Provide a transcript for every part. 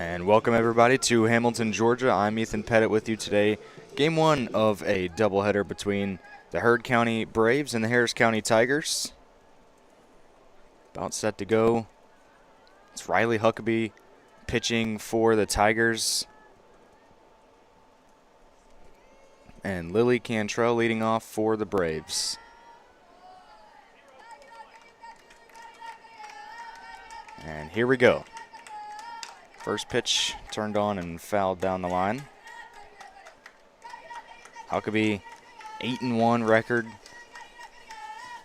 And welcome everybody to Hamilton, Georgia. I'm Ethan Pettit with you today. Game one of a doubleheader between the Heard County Braves and the Harris County Tigers. About set to go. It's Riley Huckabee pitching for the Tigers. And Lily Cantrell leading off for the Braves. And here we go. First pitch turned on and fouled down the line. Huckabee, 8-1 record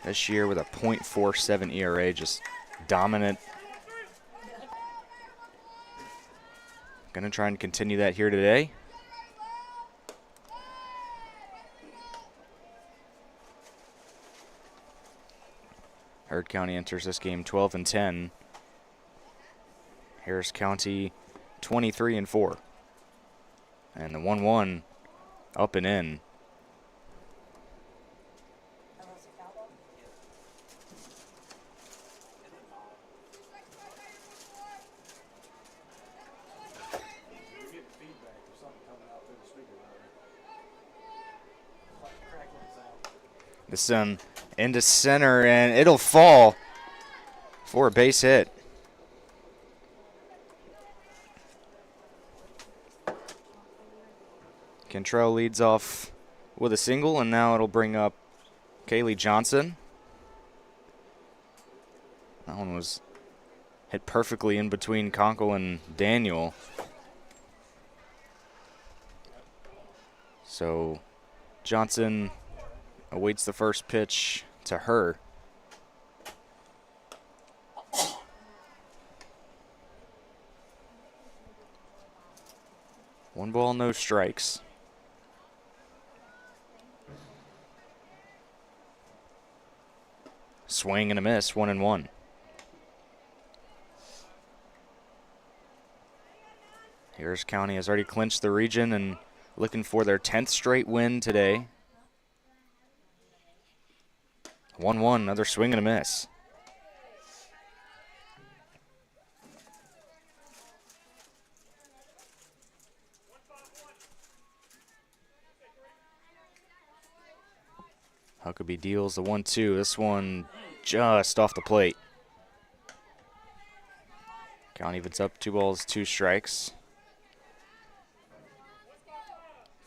this year with a .47 ERA, just dominant. Gonna try and continue that here today. Heard County enters this game 12-10. Harris County 23-4. And the 1-1 up and in. This into center, and it'll fall for a base hit. Cantrell leads off with a single, and now it'll bring up Kaylee Johnson. That one was hit perfectly in between Conkle and Daniel. So Johnson awaits the first pitch to her. One ball, no strikes. Swing and a miss, 1-1. Harris County has already clinched the region and looking for their 10th straight win today. 1-1, another swing and a miss. Huckabee deals the 1-2. This one just off the plate. Count evens up, 2 balls, 2 strikes.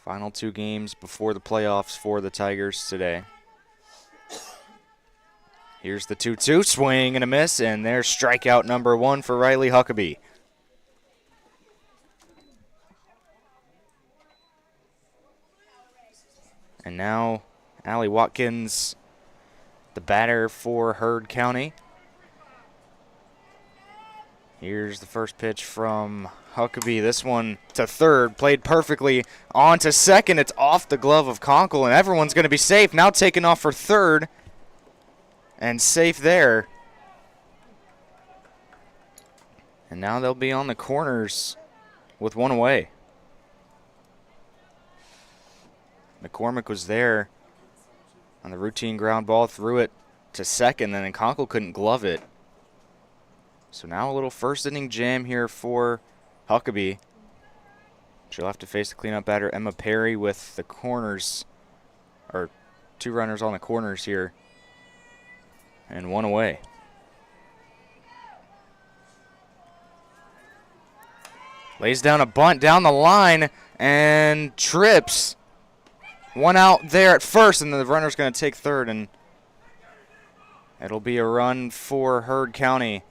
Final 2 games before the playoffs for the Tigers today. Here's the 2-2, swing and a miss, and there's strikeout number 1 for Riley Huckabee. And now Allie Watkins, the batter for Heard County. Here's the first pitch from Huckabee. This one to third, played perfectly. On to second, it's off the glove of Conkle, and everyone's going to be safe. Now taking off for third, and safe there. And now they'll be on the corners with 1 away. McCormick was there on the routine ground ball, threw it to second, and then Conkle couldn't glove it. So now a little first inning jam here for Huckabee. She'll have to face the cleanup batter, Emma Perry, with the corners, or 2 runners on the corners here, and 1 away. Lays down a bunt down the line and trips. 1 out there at first, and the runner's going to take third, and it'll be a run for Heard County.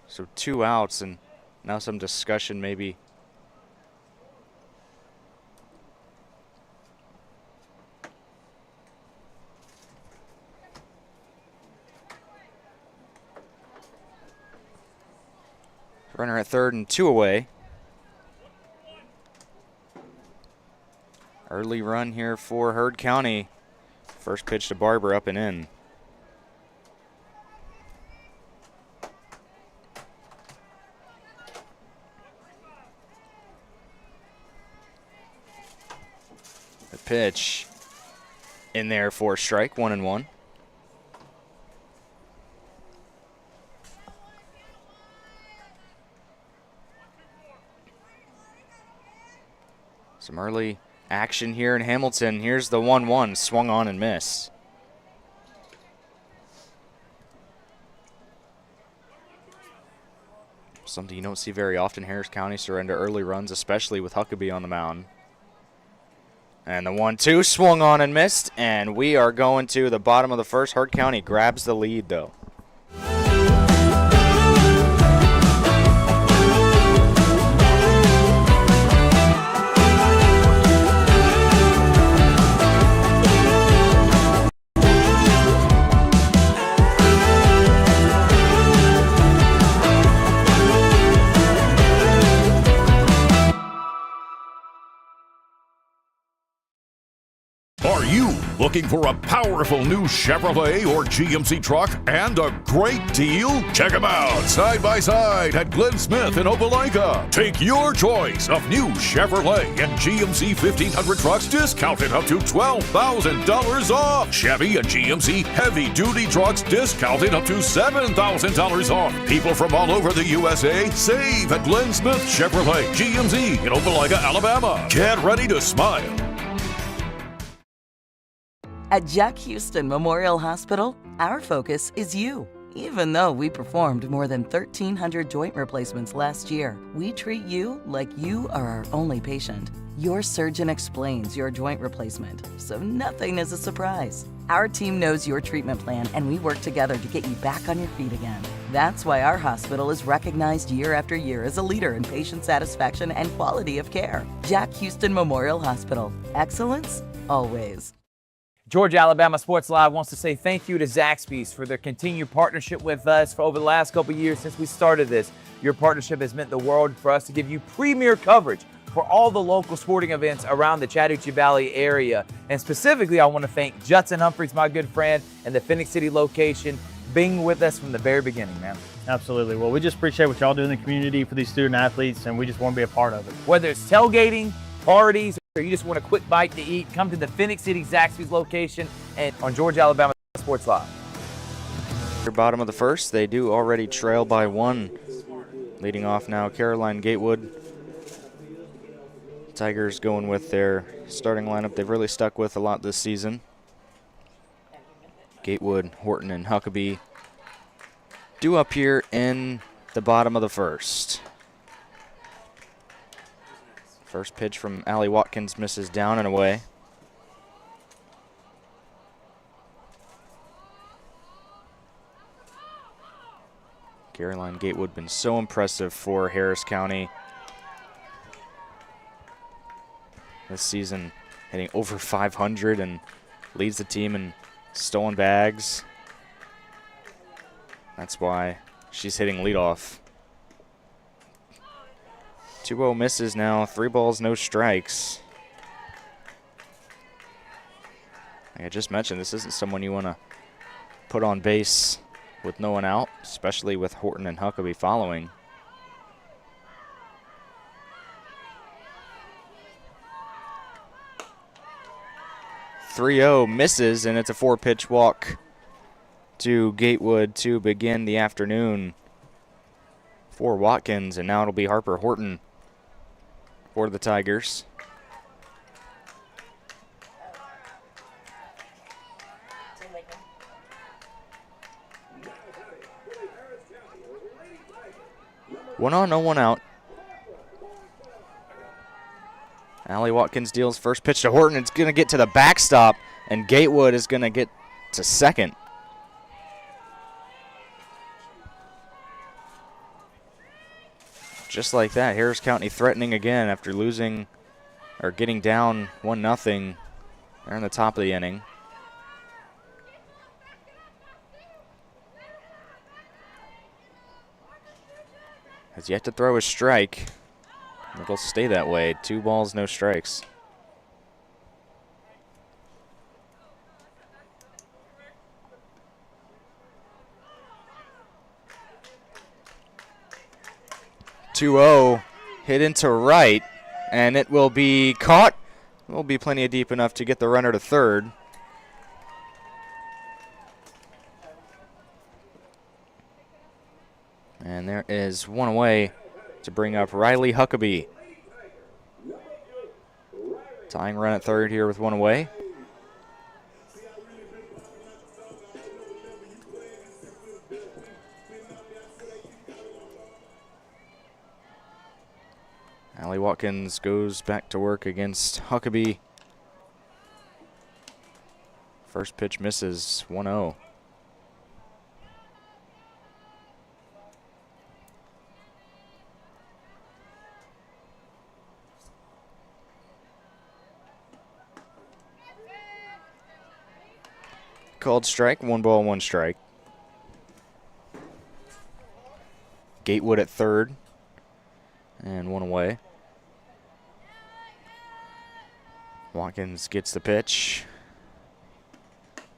So 2 outs, and now some discussion maybe. Runner at third and 2 away. Early run here for Heard County. First pitch to Barber, up and in. pitch in there for a strike, 1-1. Some early action here in Hamilton. Here's the 1-1, swung on and missed. Something you don't see very often. Harris County surrender early runs, especially with Huckabee on the mound. And the 1-2 swung on and missed, and we are going to the bottom of the first. Hart County grabs the lead, though. Are you looking for a powerful new Chevrolet or GMC truck and a great deal? Check them out side by side at Glenn Smith in Opelika. Take your choice of new Chevrolet and GMC 1500 trucks discounted up to $12,000 off. Chevy and GMC heavy duty trucks discounted up to $7,000 off. People from all over the USA save at Glenn Smith Chevrolet GMC in Opelika, Alabama. Get ready to smile. At Jack Houston Memorial Hospital, our focus is you. Even though we performed more than 1,300 joint replacements last year, we treat you like you are our only patient. Your surgeon explains your joint replacement, so nothing is a surprise. Our team knows your treatment plan, and we work together to get you back on your feet again. That's why our hospital is recognized year after year as a leader in patient satisfaction and quality of care. Jack Houston Memorial Hospital. Excellence, always. Georgia Alabama Sports Live wants to say thank you to Zaxby's for their continued partnership with us for over the last couple of years since we started this. Your partnership has meant the world for us to give you premier coverage for all the local sporting events around the Chattahoochee Valley area. And specifically, I want to thank Judson Humphreys, my good friend, and the Phoenix City location, being with us from the very beginning, man. Absolutely. Well, we just appreciate what y'all do in the community for these student athletes, and we just want to be a part of it. Whether it's tailgating, parties, or you just want a quick bite to eat, come to the Phoenix City Zaxby's location and on Georgia Alabama Sports Live. Bottom of the first, they do already trail by 1. Leading off now, Caroline Gatewood. Tigers going with their starting lineup they've really stuck with a lot this season. Gatewood, Horton, and Huckabee due up here in the bottom of the first. First pitch from Allie Watkins misses down and away. Caroline Gatewood been so impressive for Harris County this season, hitting over 500 and leads the team in stolen bags. That's why she's hitting leadoff. 2-0 misses now, 3 balls, no strikes. Like I just mentioned, this isn't someone you want to put on base with no one out, especially with Horton and Huckabee following. .30 misses, and it's a 4-pitch walk to Gatewood to begin the afternoon for Watkins, and now it'll be Harper Horton for the Tigers. One on, no one out. Allie Watkins deals first pitch to Horton. It's going to get to the backstop, and Gatewood is going to get to second. Just like that, Harris County threatening again after losing or getting down 1-0. They're in the top of the inning. Has yet to throw a strike. It'll stay that way. 2 balls, no strikes. .20 hit into right, and it will be caught will be plenty of deep enough to get the runner to third. And there is one away to bring up Riley Huckabee. Tying run at third here with one away. Allie Watkins goes back to work against Huckabee. First pitch misses, 1-0. Called strike, 1 ball, 1 strike. Gatewood at third, and 1 away. Watkins gets the pitch,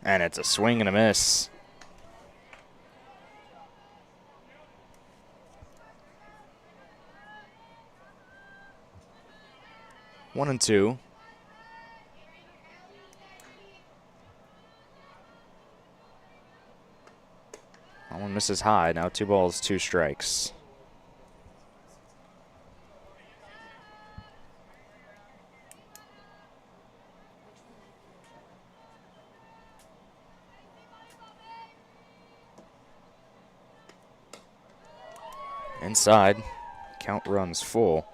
and it's a swing and a miss. One and two. That one misses high. Now 2 balls, 2 strikes. Inside, count runs full.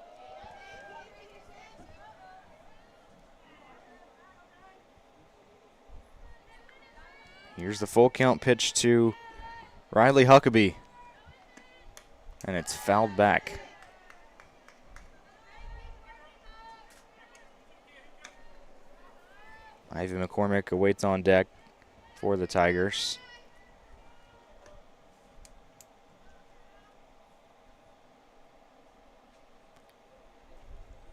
Here's the full count pitch to Riley Huckabee, and it's fouled back. Ivy McCormick awaits on deck for the Tigers.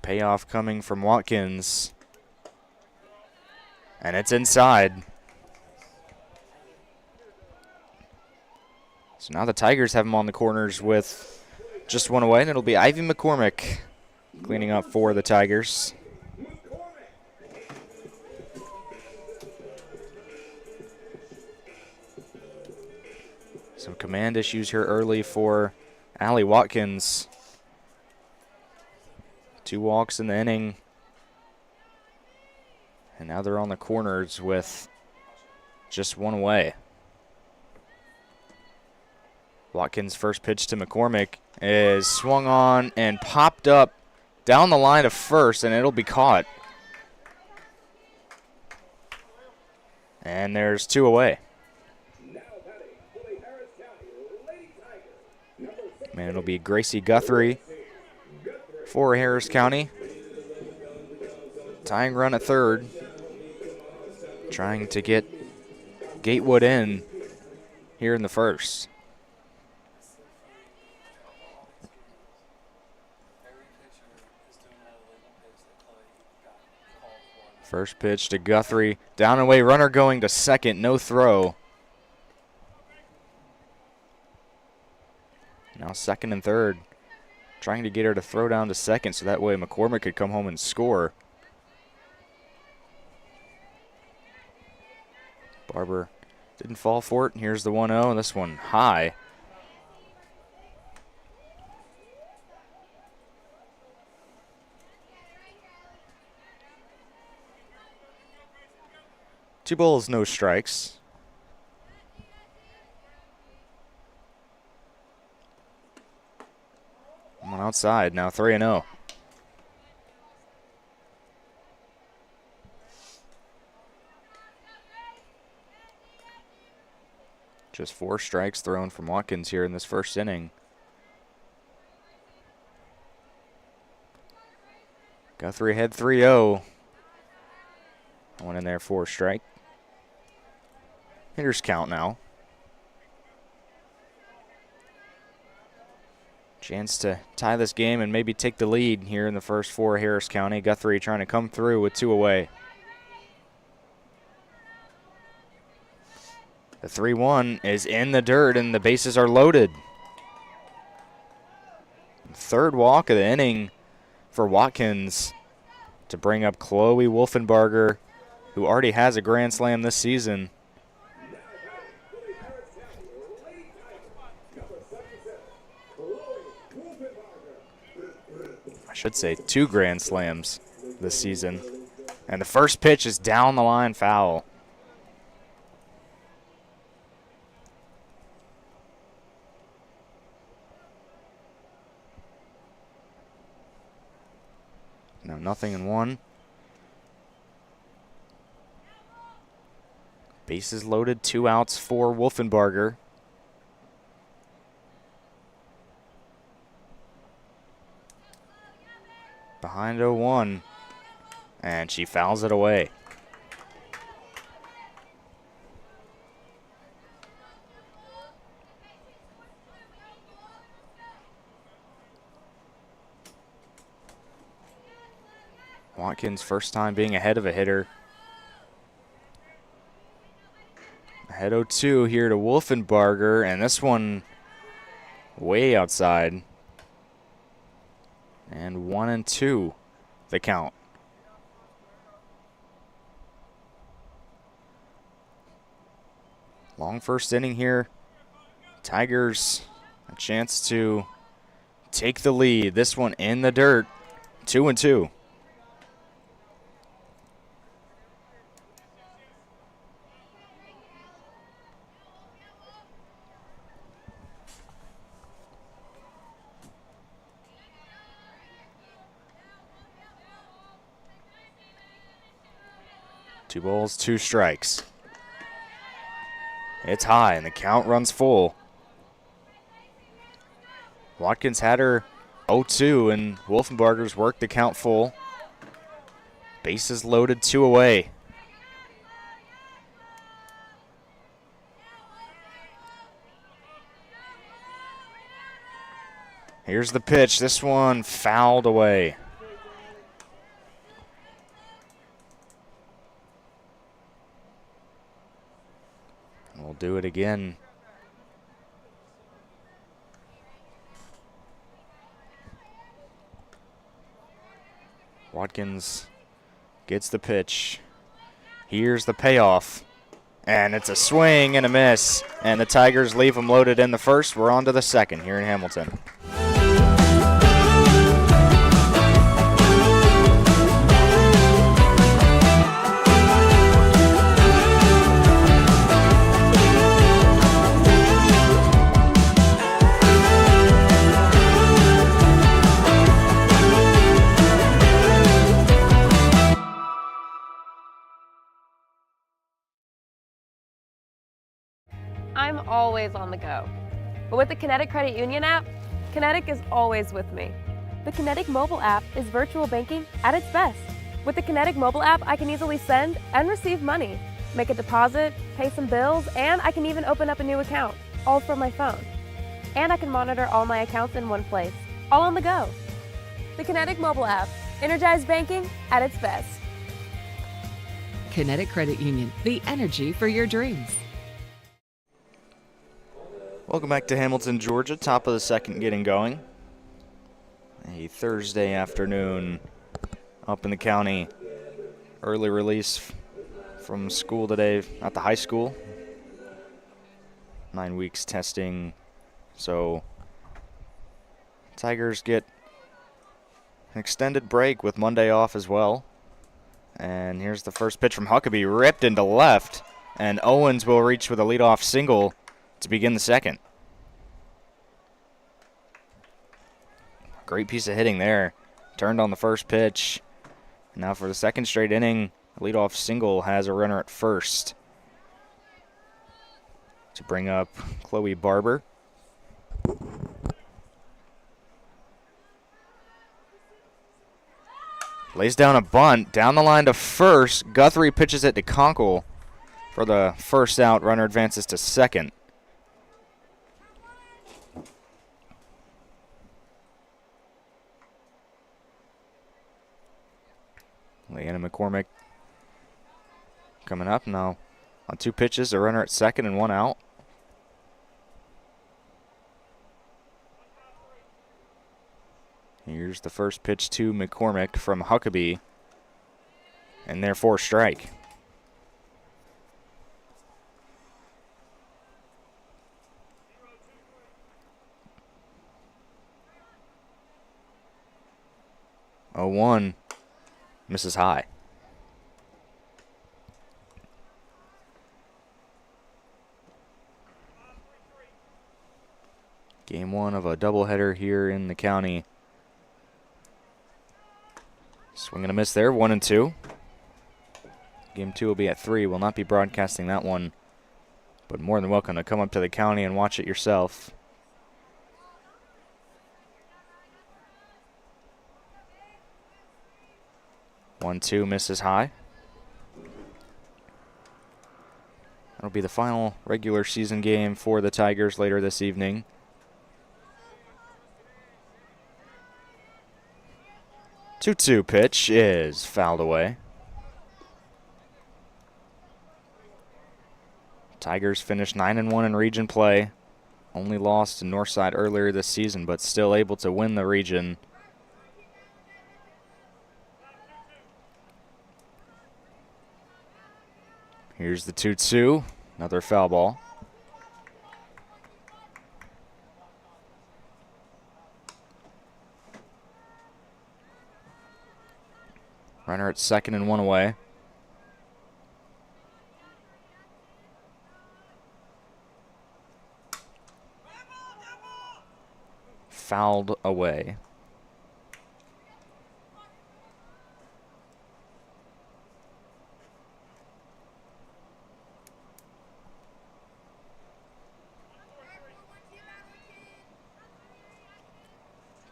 Payoff coming from Watkins, and it's inside. So now the Tigers have him on the corners with just 1 away, and it'll be Ivy McCormick cleaning up for the Tigers. Some command issues here early for Allie Watkins. 2 walks in the inning. And now they're on the corners with just 1 away. Watkins' first pitch to McCormick is swung on and popped up down the line of first, and it'll be caught. And there's 2 away. And it'll be Gracie Guthrie for Harris County. Tying run at third. Trying to get Gatewood in here in the first. First pitch to Guthrie. Down and away, runner going to second, no throw. Now second and third. Trying to get her to throw down to second so that way McCormick could come home and score. Barber didn't fall for it. Here's the 1-0, and this one high. Two balls, no strikes. One outside, now 3-0. Just 4 strikes thrown from Watkins here in this first inning. Guthrie had 3-0. One in there for a strike. Hitters count now. Chance to tie this game and maybe take the lead here in the first for Harris County. Guthrie trying to come through with 2 away. The 3-1 is in the dirt and the bases are loaded. Third walk of the inning for Watkins to bring up Chloe Wolfenbarger, who already has a grand slam this season. I should say 2 grand slams this season. And the first pitch is down the line, foul. Now 0-1. Bases loaded, 2 outs for Wolfenbarger. Behind 0-1. And she fouls it away. Watkins, first time being ahead of a hitter. Ahead 0-2 here to Wolfenbarger, and this one way outside. And 1-2 the count. Long first inning here. Tigers a chance to take the lead. This one in the dirt. 2-2. Two balls, 2 strikes. It's high, and the count runs full. Watkins had her 0-2, and Wolfenbarger's worked the count full. Bases loaded, 2 away. Here's the pitch. This one fouled away. We'll do it again. Watkins gets the pitch. Here's the payoff. And it's a swing and a miss. And the Tigers leave them loaded in the first. We're on to the second here in Hamilton. I'm always on the go. But with the Kinetic Credit Union app, Kinetic is always with me. The Kinetic mobile app is virtual banking at its best. With the Kinetic mobile app, I can easily send and receive money, make a deposit, pay some bills, and I can even open up a new account, all from my phone. And I can monitor all my accounts in one place, all on the go. The Kinetic mobile app, energized banking at its best. Kinetic Credit Union, the energy for your dreams. Welcome back to Hamilton, Georgia. Top of the second getting going. A Thursday afternoon up in the county. Early release from school today at the high school. 9 weeks testing. So Tigers get an extended break with Monday off as well. And here's the first pitch from Huckabee, ripped into left. And Owens will reach with a leadoff single to begin the second. Great piece of hitting there. Turned on the first pitch. Now for the second straight inning, a leadoff single has a runner at first. To bring up Chloe Barber. Lays down a bunt. Down the line to first. Guthrie pitches it to Conkle for the first out. Runner advances to second. Leanna McCormick coming up now on 2 pitches, a runner at second and 1 out. Here's the first pitch to McCormick from Huckabee. and therefore strike. Oh, 1 misses high. Game 1 of a doubleheader here in the county. Swing and a miss there, 1 and 2. Game 2 will be at 3. We'll not be broadcasting that one, but more than welcome to come up to the county and watch it yourself. One, 2 misses high. That'll be the final regular season game for the Tigers later this evening. Two-two pitch is fouled away. Tigers finished 9-1 in region play. Only lost to Northside earlier this season, but still able to win the region. Here's the 2-2, another foul ball. Runner at second and 1 away. Fouled away.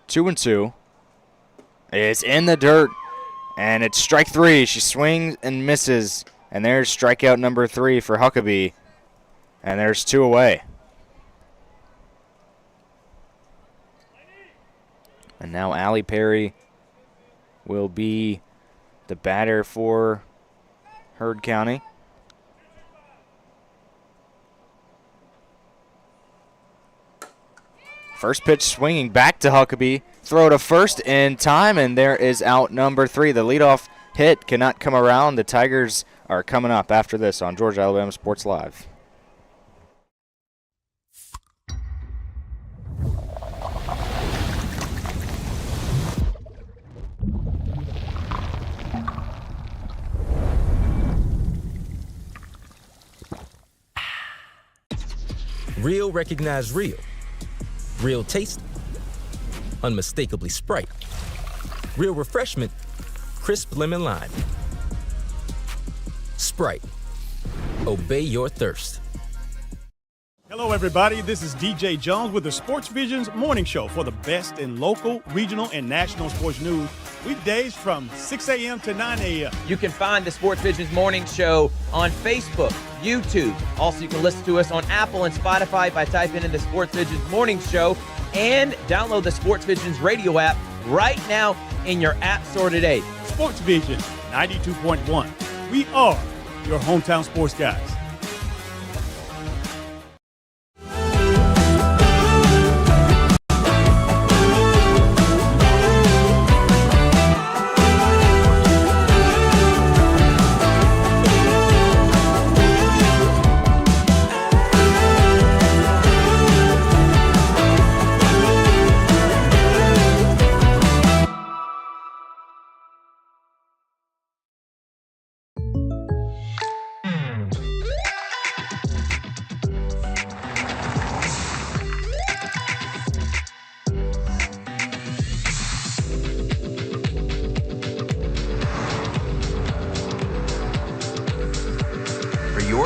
Two and 2. It's in the dirt, and it's strike 3. She swings and misses, and there's strikeout number 3 for Huckabee, and there's 2 away. And now Allie Perry will be the batter for Heard County. First pitch swinging back to Huckabee. Throw to first in time, and there is out number 3. The leadoff hit cannot come around. The Tigers are coming up after this on Georgia Alabama Sports Live. Real recognize real. Real taste, unmistakably Sprite. Real refreshment, crisp lemon lime. Sprite, obey your thirst. Hello, everybody. This is DJ Jones with the Sports Visions Morning Show for the best in local, regional, and national sports news. Weekdays from 6 a.m. to 9 a.m. You can find the Sports Visions Morning Show on Facebook, YouTube. Also, you can listen to us on Apple and Spotify by typing in the Sports Visions Morning Show, and download the Sports Visions radio app right now in your app store today. Sports Vision 92.1. We are your hometown sports guys.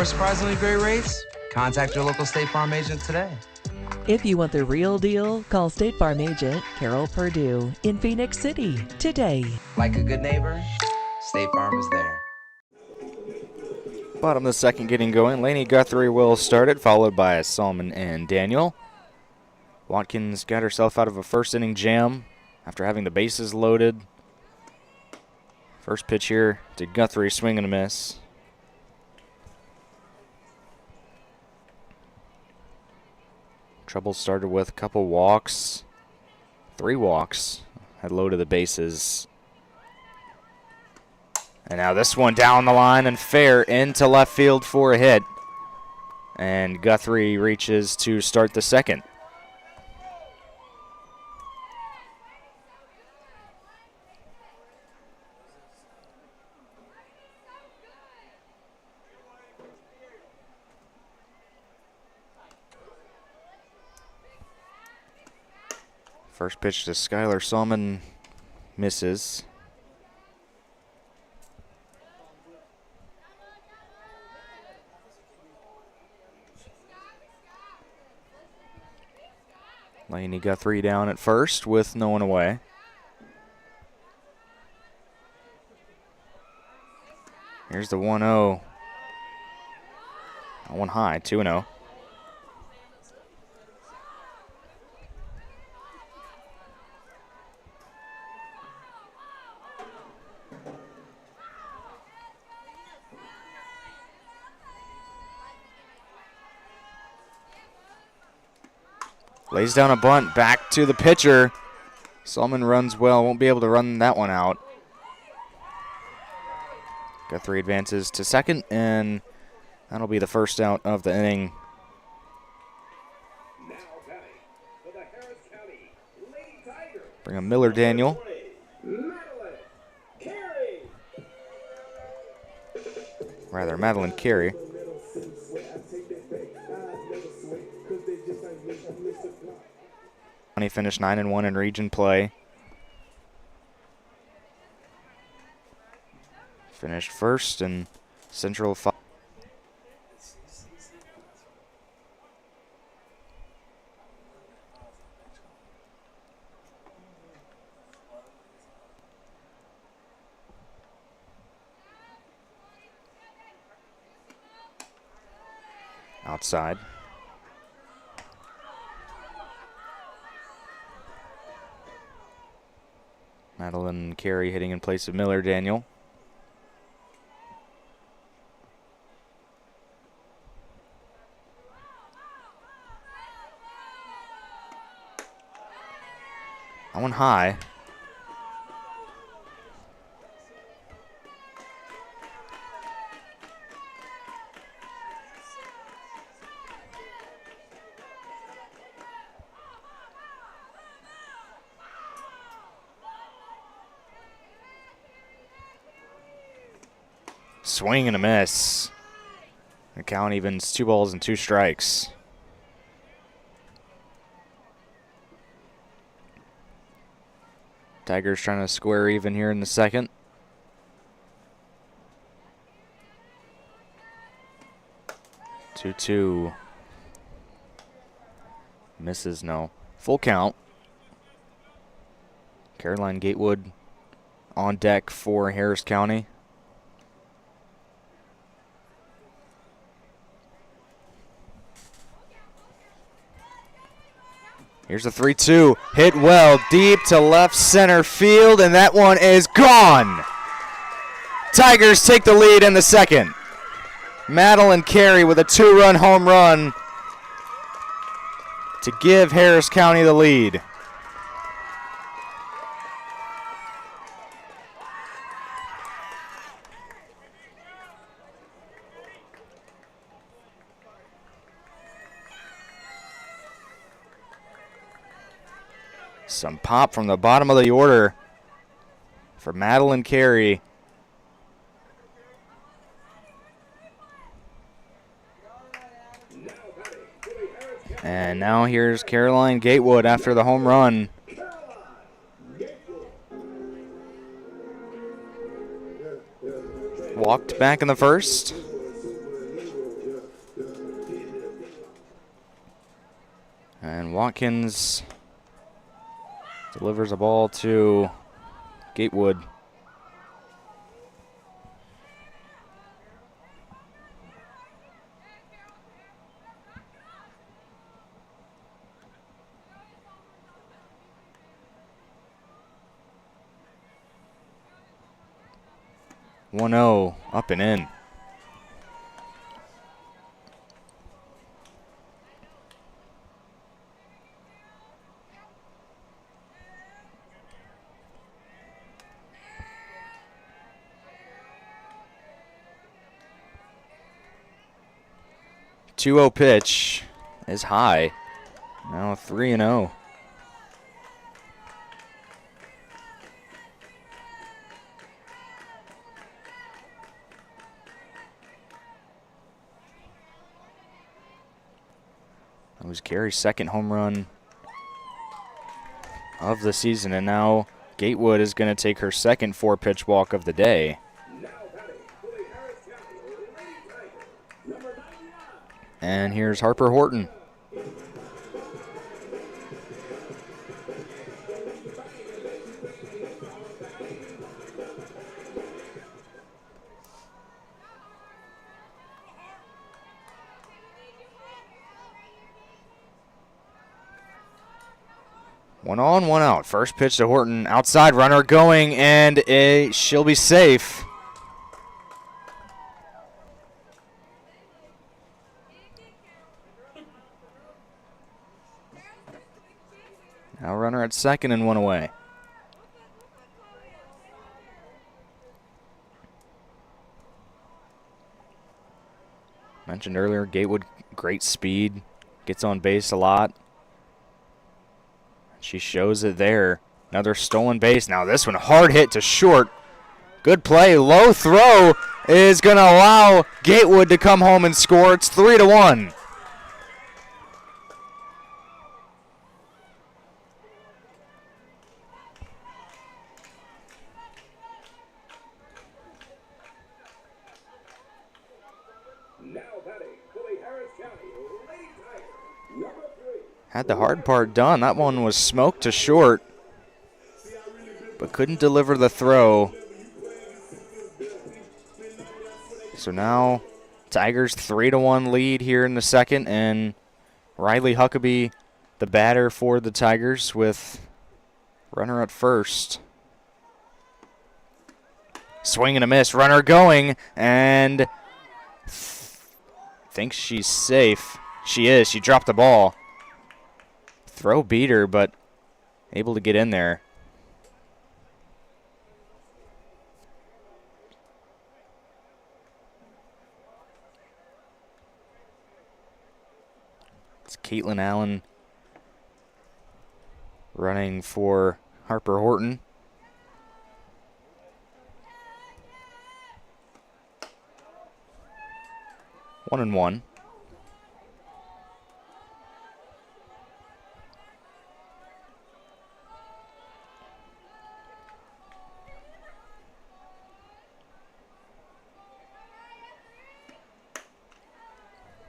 Surprisingly great rates? Contact your local State Farm agent today. If you want the real deal, call State Farm agent Carol Purdue in Phoenix City today. Like a good neighbor, State Farm is there. Bottom of the second getting going. Lainey Guthrie will start it, followed by Solomon and Daniel. Watkins got herself out of a first inning jam after having the bases loaded. First pitch here to Guthrie, swing and a miss. Trouble started with a couple walks. 3 walks had loaded the bases. And now this one down the line and fair into left field for a hit. And Guthrie reaches to start the second. First pitch to Skylar Salmon misses. Laney Guthrie down at first with no one away. Here's the 1-0. One high, 2-0. Lays down a bunt, back to the pitcher. Salmon runs well, won't be able to run that one out. Guthrie advances to second, and that'll be the first out of the inning. Bring up Miller Daniel. Rather, Madeline Carey. He finished 9-1 in region play. Finished first in Central 5. Outside. Madeline Carey hitting in place of Miller Daniel. That one high. Swing and a miss. The count evens 2 balls and 2 strikes. Tigers trying to square even here in the second. Two. Misses, no. Full count. Caroline Gatewood on deck for Harris County. Here's a 3-2, hit well, deep to left center field, and that one is gone. Tigers take the lead in the second. Madeline Carey with a 2-run home run to give Harris County the lead. Some pop from the bottom of the order for Madeline Carey. And now here's Caroline Gatewood after the home run. Walked back in the first. And Watkins delivers a ball to Gatewood. One-0, up and in. 2-0 pitch is high. Now 3-0. That was Gary's second home run of the season, and now Gatewood is going to take her second 4-pitch walk of the day. And here's Harper Horton. One on, one out. First pitch to Horton. Outside runner going, and she'll be safe. Now runner at second and one away. Mentioned earlier, Gatewood, great speed, gets on base a lot. She shows it there. Another stolen base. Now this one, hard hit to short. Good play. Low throw is going to allow Gatewood to come home and score. It's 3-1. Had the hard part done. That one was smoked to short, but couldn't deliver the throw. So now Tigers 3-1 lead here in the second, and Riley Huckabee, the batter for the Tigers, with runner at first. Swing and a miss. Runner going, and thinks she's safe. She is. She dropped the ball. Throw beat her, but able to get in there. It's Caitlin Allen running for Harper Horton. One and one.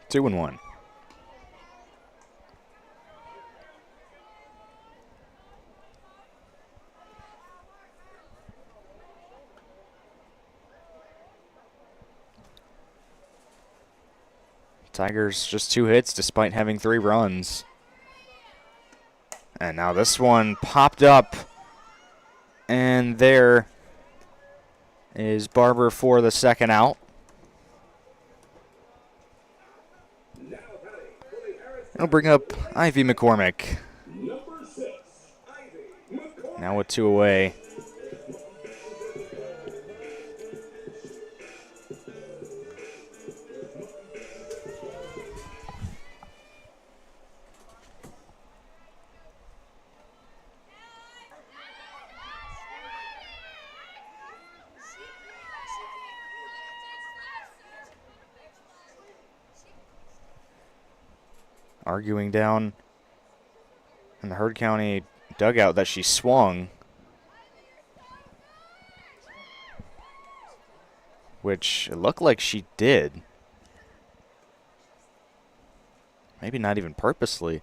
Two and one. Tigers just 2 hits despite having 3 runs. And now this one popped up, and there is Barber for the second out. It'll bring up Ivy McCormick. Now with 2 away. Arguing down in the Heard County dugout that she swung, which it looked like she did. Maybe not even purposely.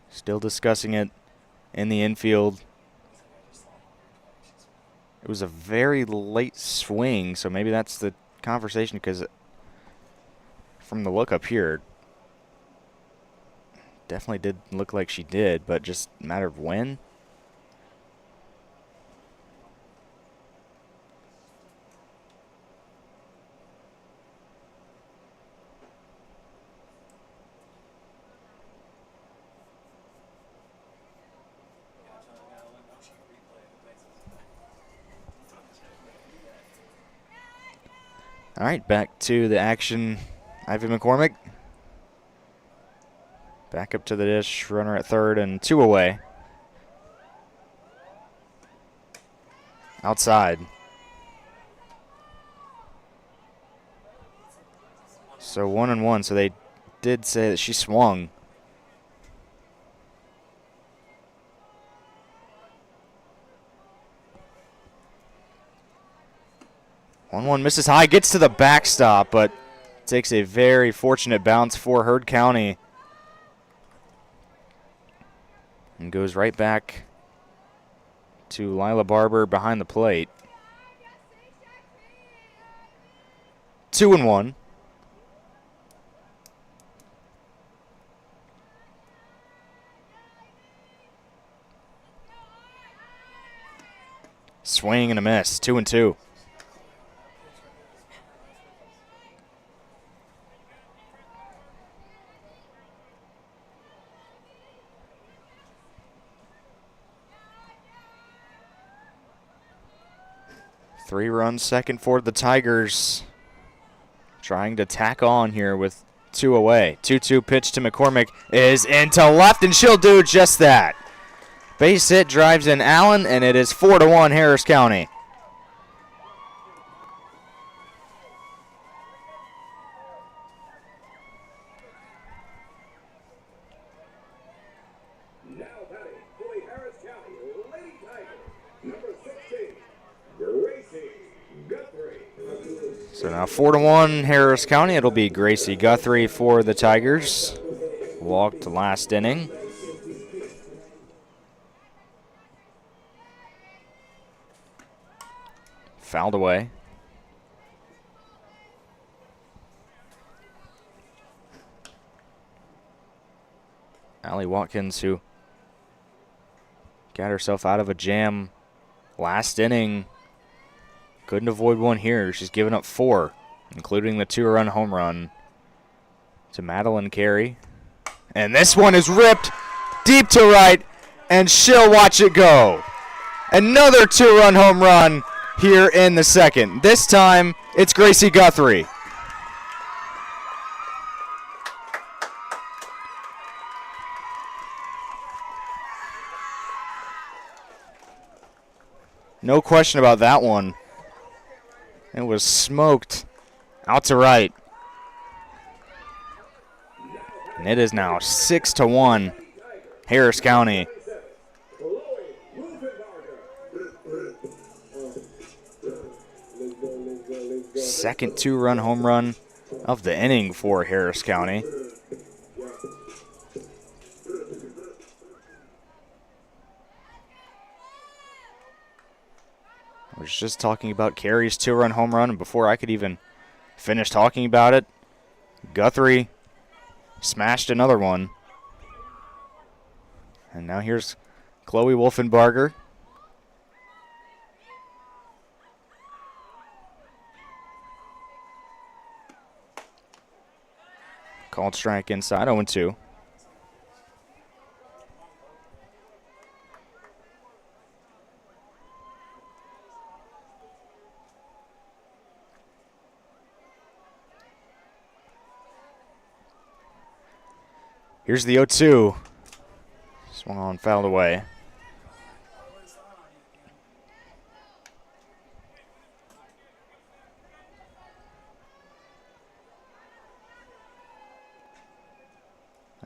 Still discussing it in the infield. It was a very late swing, so maybe that's the conversation, because from the look up here, definitely did look like she did, but just a matter of when. All right, back to the action. Ivy McCormick. Back up to the dish, runner at third and 2 away. Outside. So 1-1, so they did say that she swung. One misses high, gets to the backstop, but takes a very fortunate bounce for Heard County. And goes right back to Lila Barber behind the plate. 2-1. Swing and a miss, 2-2. Three runs second for the Tigers. Trying to tack on here with 2 away. 2-2 pitch to McCormick is into left, and she'll do just that. Base hit drives in Allen, and it is 4-1 Harris County. So now 4-1 Harris County. It'll be Gracie Guthrie for the Tigers. Walked last inning. Fouled away. Allie Watkins, who got herself out of a jam last inning, couldn't avoid one here. She's given up 4, including the 2-run home run to Madeline Carey. And this one is ripped deep to right, and she'll watch it go. Another 2-run home run here in the second. This time, it's Gracie Guthrie. No question about that one. It was smoked out to right. And it is now 6-1 Harris County. Second 2-run home run of the inning for Harris County. I was just talking about Carey's 2-run home run, and before I could even finish talking about it, Guthrie smashed another one. And now here's Chloe Wolfenbarger. Called strike inside, 0-2. Here's the 0-2. Swung on, fouled away.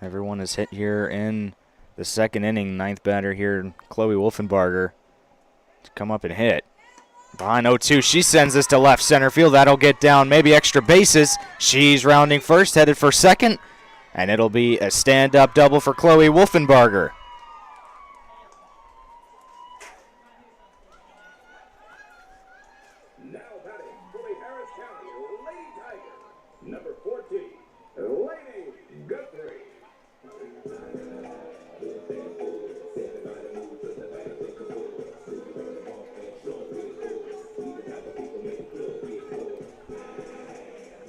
Everyone is hit here in the second inning. Ninth batter here, Chloe Wolfenbarger, to come up and hit. Behind 0-2, she sends this to left center field. That'll get down, maybe extra bases. She's rounding first, headed for second. And it'll be a stand-up double for Chloe Wolfenbarger. Now batting for the Harris County Lady Tigers, number 14, Lainey Guthrie.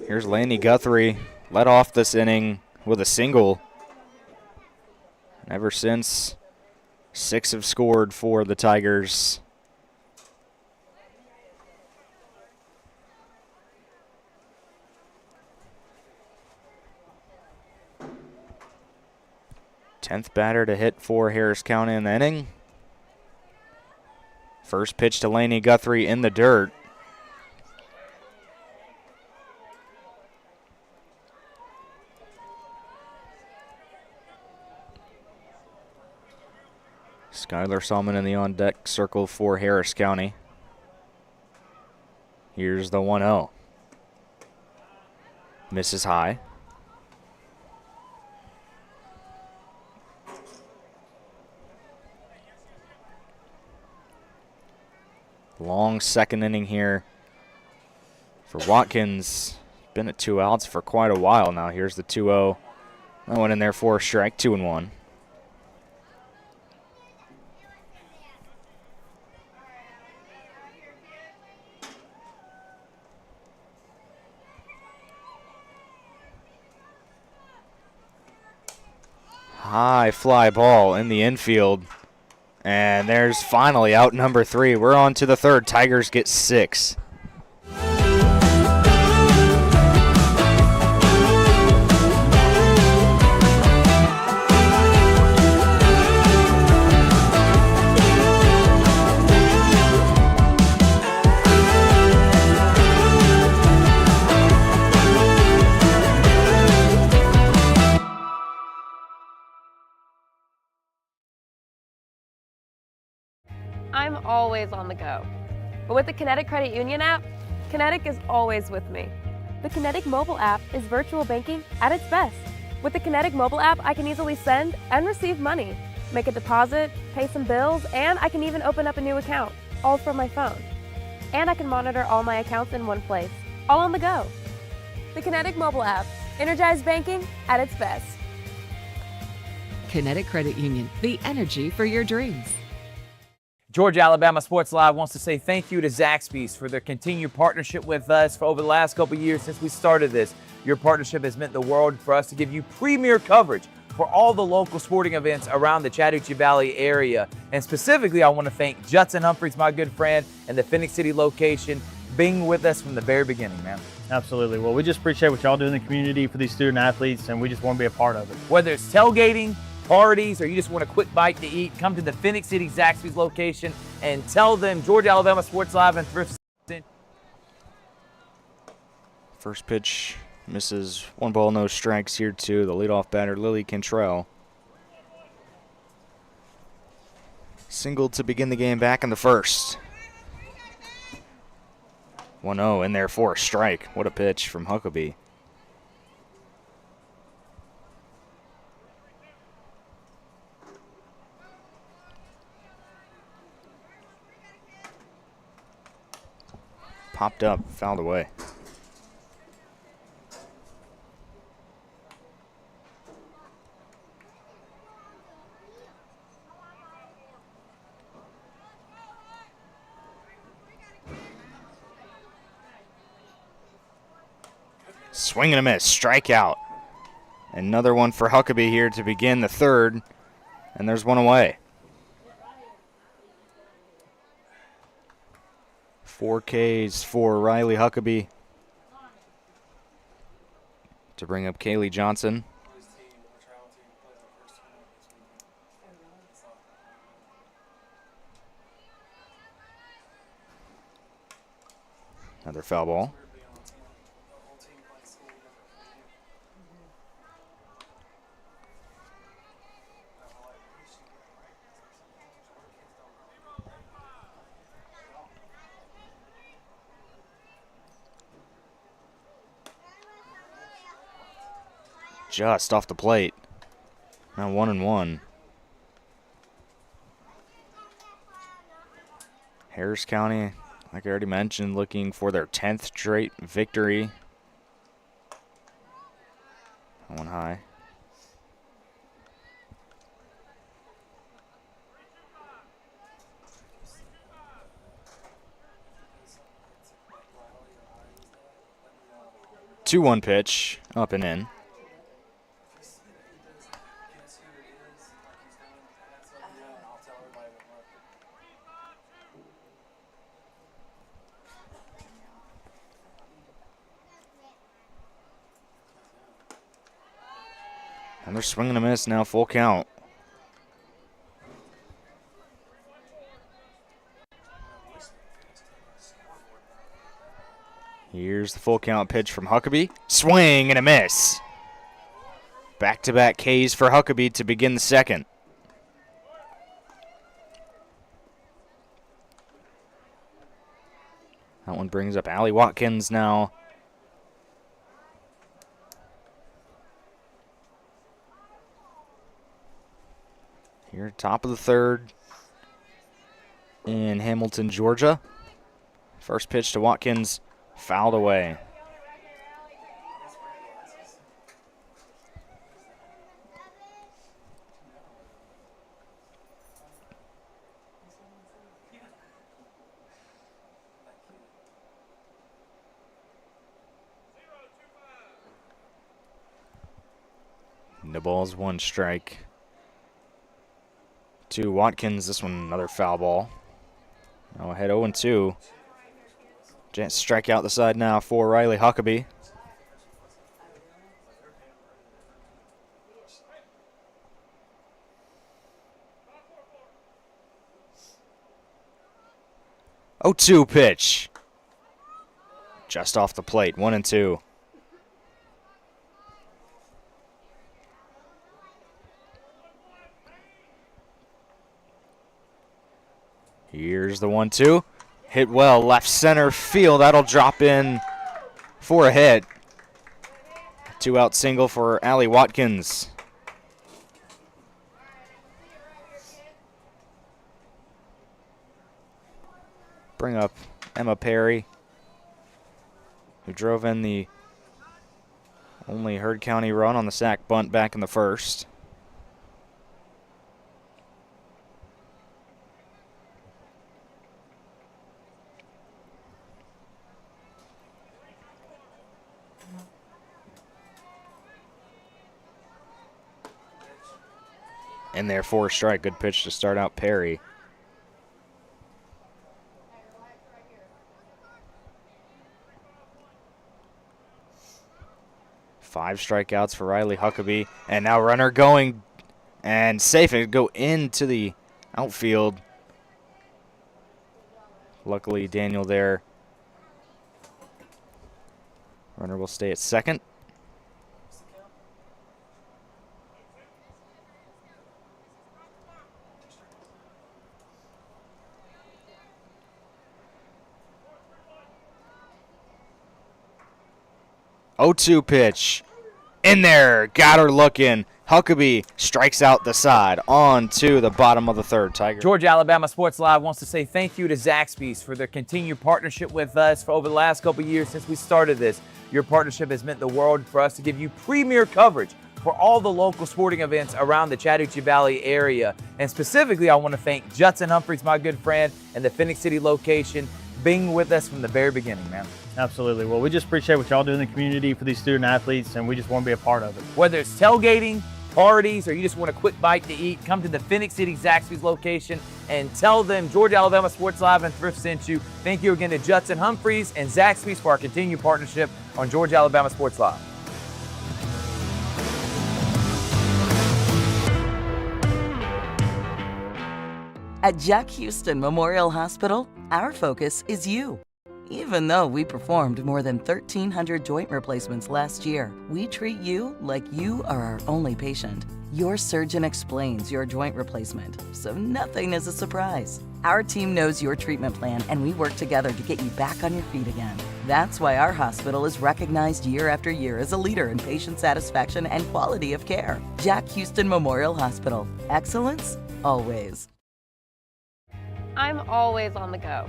Here's Lainey Guthrie, led off this inning with a single. And ever since, 6 have scored for the Tigers. 10th batter to hit for Harris County in the inning. First pitch to Laney Guthrie in the dirt. Skylar Salmon in the on-deck circle for Harris County. Here's the 1-0. Misses high. Long second inning here for Watkins. Been at 2 outs for quite a while now. Here's the 2-0. That one in there for a strike, 2-1. High fly ball in the infield. And there's finally out number 3. We're on to the third. Tigers get 6. I'm always on the go. But with the Kinetic Credit Union app, Kinetic is always with me. The Kinetic mobile app is virtual banking at its best. With the Kinetic mobile app, I can easily send and receive money, make a deposit, pay some bills, and I can even open up a new account, all from my phone. And I can monitor all my accounts in one place, all on the go. The Kinetic mobile app, energized banking at its best. Kinetic Credit Union, the energy for your dreams. Georgia Alabama Sports Live wants to say thank you to Zaxby's for their continued partnership with us for over the last couple years since we started this. Your partnership has meant the world for us to give you premier coverage for all the local sporting events around the Chattahoochee Valley area. And specifically, I want to thank Judson Humphreys, my good friend, and the Phoenix City location, being with us from the very beginning, man. Absolutely. Well, we just appreciate what y'all do in the community for these student athletes, and we just want to be a part of it. Whether it's tailgating, parties, or you just want a quick bite to eat, come to the Phoenix City Zaxby's location and tell them Georgia Alabama Sports Live and Thrift. First pitch misses. 1 ball, no strikes here to the leadoff batter, Lily Cantrell. Single to begin the game back in the first. 1-0 in there for a strike. What a pitch from Huckabee. Popped up, fouled away. Swing and a miss, strikeout. Another one for Huckabee here to begin the third, and there's one away. 4 Ks for Riley Huckabee to bring up Kaylee Johnson. Another foul ball. Just off the plate. Now 1-1. Harris County, like I already mentioned, looking for their 10th straight victory. One high. Two 1 pitch, up and in. Another swing and a miss now, full count. Here's the full count pitch from Huckabee. Swing and a miss. Back-to-back Ks for Huckabee to begin the second. That one brings up Allie Watkins now. Here, top of the third in Hamilton, Georgia. First pitch to Watkins, fouled away. The ball's one strike. To Watkins, this one another foul ball. Now ahead 0-2. Chance to strike out the side now for Riley Huckabee. Oh, 2 pitch. Just off the plate, 1-2. Here's the 1-2. Hit well, left center field. That'll drop in for a hit. 2-out single for Allie Watkins. Bring up Emma Perry, who drove in the only Heard County run on the sac bunt back in the first. In there for a strike. Good pitch to start out Perry. Five strikeouts for Riley Huckabee. And now runner going and safe. It go into the outfield. Luckily Daniel there. Runner will stay at second. Oh, 2 pitch. In there. Got her looking. Huckabee strikes out the side. On to the bottom of the third. Tiger. Georgia Alabama Sports Live wants to say thank you to Zaxby's for their continued partnership with us for over the last couple years since we started this. Your partnership has meant the world for us to give you premier coverage for all the local sporting events around the Chattahoochee Valley area. And specifically, I want to thank Judson Humphreys, my good friend, and the Phoenix City location, being with us from the very beginning, man. Absolutely. Well, we just appreciate what y'all do in the community for these student athletes, and we just want to be a part of it. Whether it's tailgating, parties, or you just want a quick bite to eat, come to the Phoenix City Zaxby's location and tell them Georgia Alabama Sports Live and Thrift sent you. Thank you again to Judson Humphreys and Zaxby's for our continued partnership on Georgia Alabama Sports Live. At Jack Houston Memorial Hospital, our focus is you. Even though we performed more than 1,300 joint replacements last year, we treat you like you are our only patient. Your surgeon explains your joint replacement, so nothing is a surprise. Our team knows your treatment plan, and we work together to get you back on your feet again. That's why our hospital is recognized year after year as a leader in patient satisfaction and quality of care. Jack Houston Memorial Hospital. Excellence, always. I'm always on the go.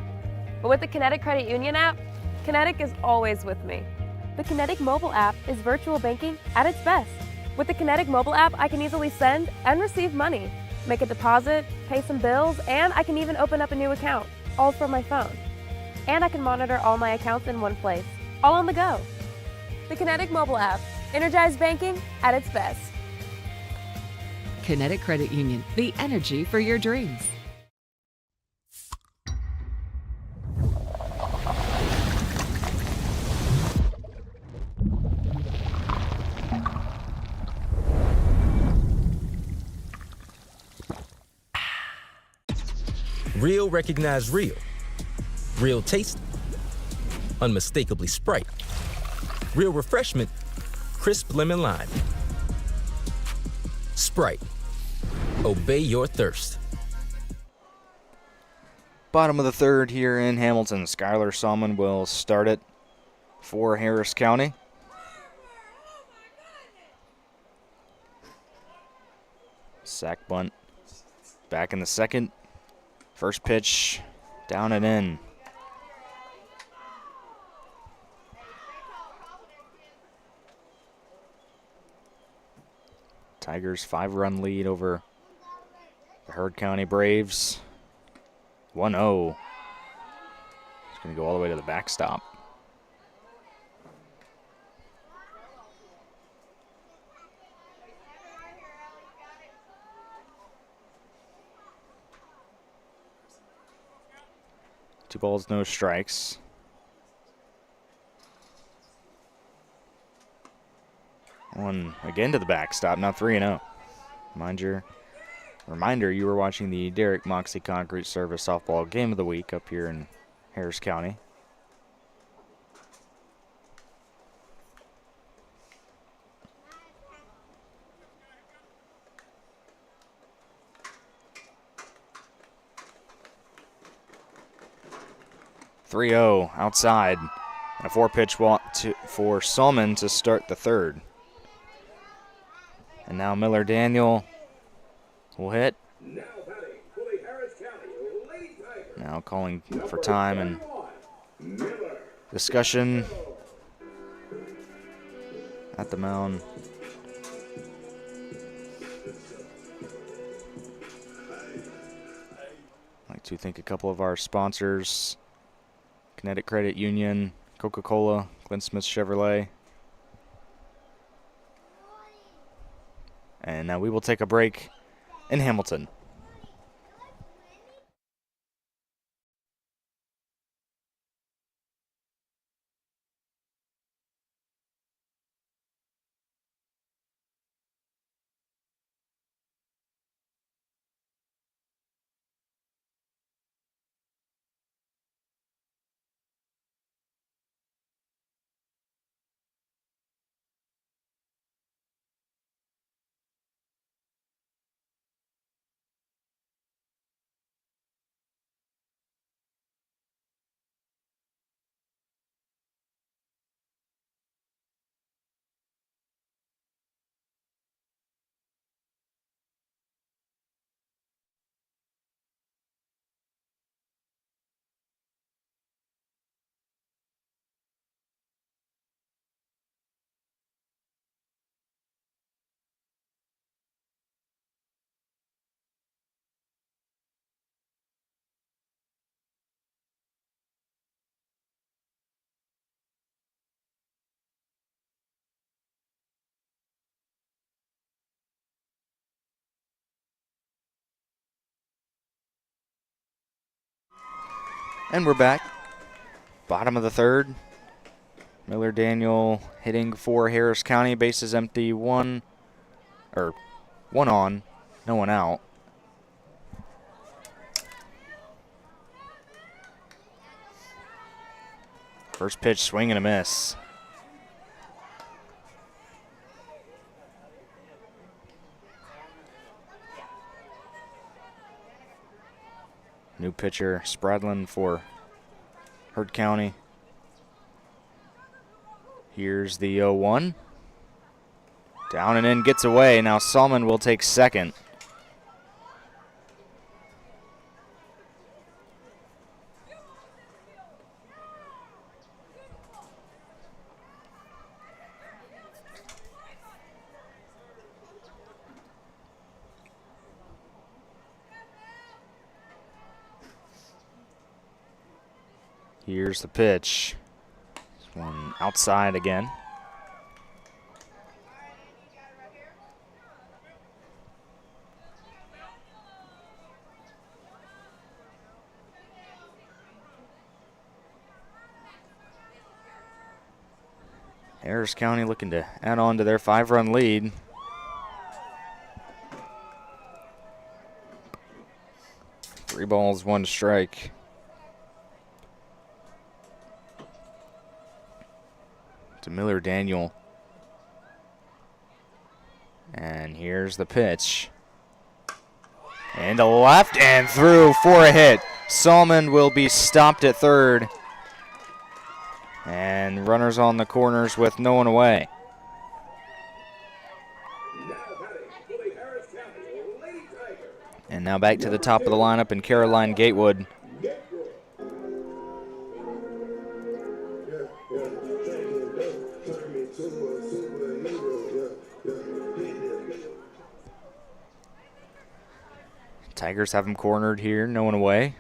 But with the Kinetic Credit Union app, Kinetic is always with me. The Kinetic mobile app is virtual banking at its best. With the Kinetic mobile app, I can easily send and receive money, make a deposit, pay some bills, and I can even open up a new account, all from my phone. And I can monitor all my accounts in one place, all on the go. The Kinetic mobile app, energized banking at its best. Kinetic Credit Union, the energy for your dreams. Real recognize real. Real taste, unmistakably Sprite. Real refreshment, crisp lemon lime. Sprite. Obey your thirst. Bottom of the third here in Hamilton. Skylar Salmon will start it for Harris County. Sack bunt back in the second. First pitch down and in. Tigers 5-run lead over the Heard County Braves. 1-0. It's going to go all the way to the backstop. Two balls, no strikes. One again to the backstop, now 3-0. Reminder, you were watching the Derek Moxley Concrete Service Softball Game of the Week up here in Harris County. Outside. And a 4-pitch walk for Salmon to start the third. And now Miller Daniel will hit. Now calling for time and discussion at the mound. I'd like to thank a couple of our sponsors, Kinetic Credit Union, Coca-Cola, Glenn Smith Chevrolet. And now we will take a break in Hamilton. And we're back. Bottom of the third. Miller Daniel hitting for Harris County. Bases empty. One on, no one out. First pitch, swing and a miss. New pitcher, Spradlin for Heard County. Here's the 0-1. Down and in, gets away. Now Salmon will take second. Here's the pitch. This one outside again. Harris County looking to add on to their 5-run lead. 3 balls, 1 strike. To Miller Daniel. And here's the pitch. Into left and through for a hit. Salmon will be stopped at third. And runners on the corners with no one away. And now back to the top of the lineup in Caroline Gatewood. Tigers have him cornered here, no one away.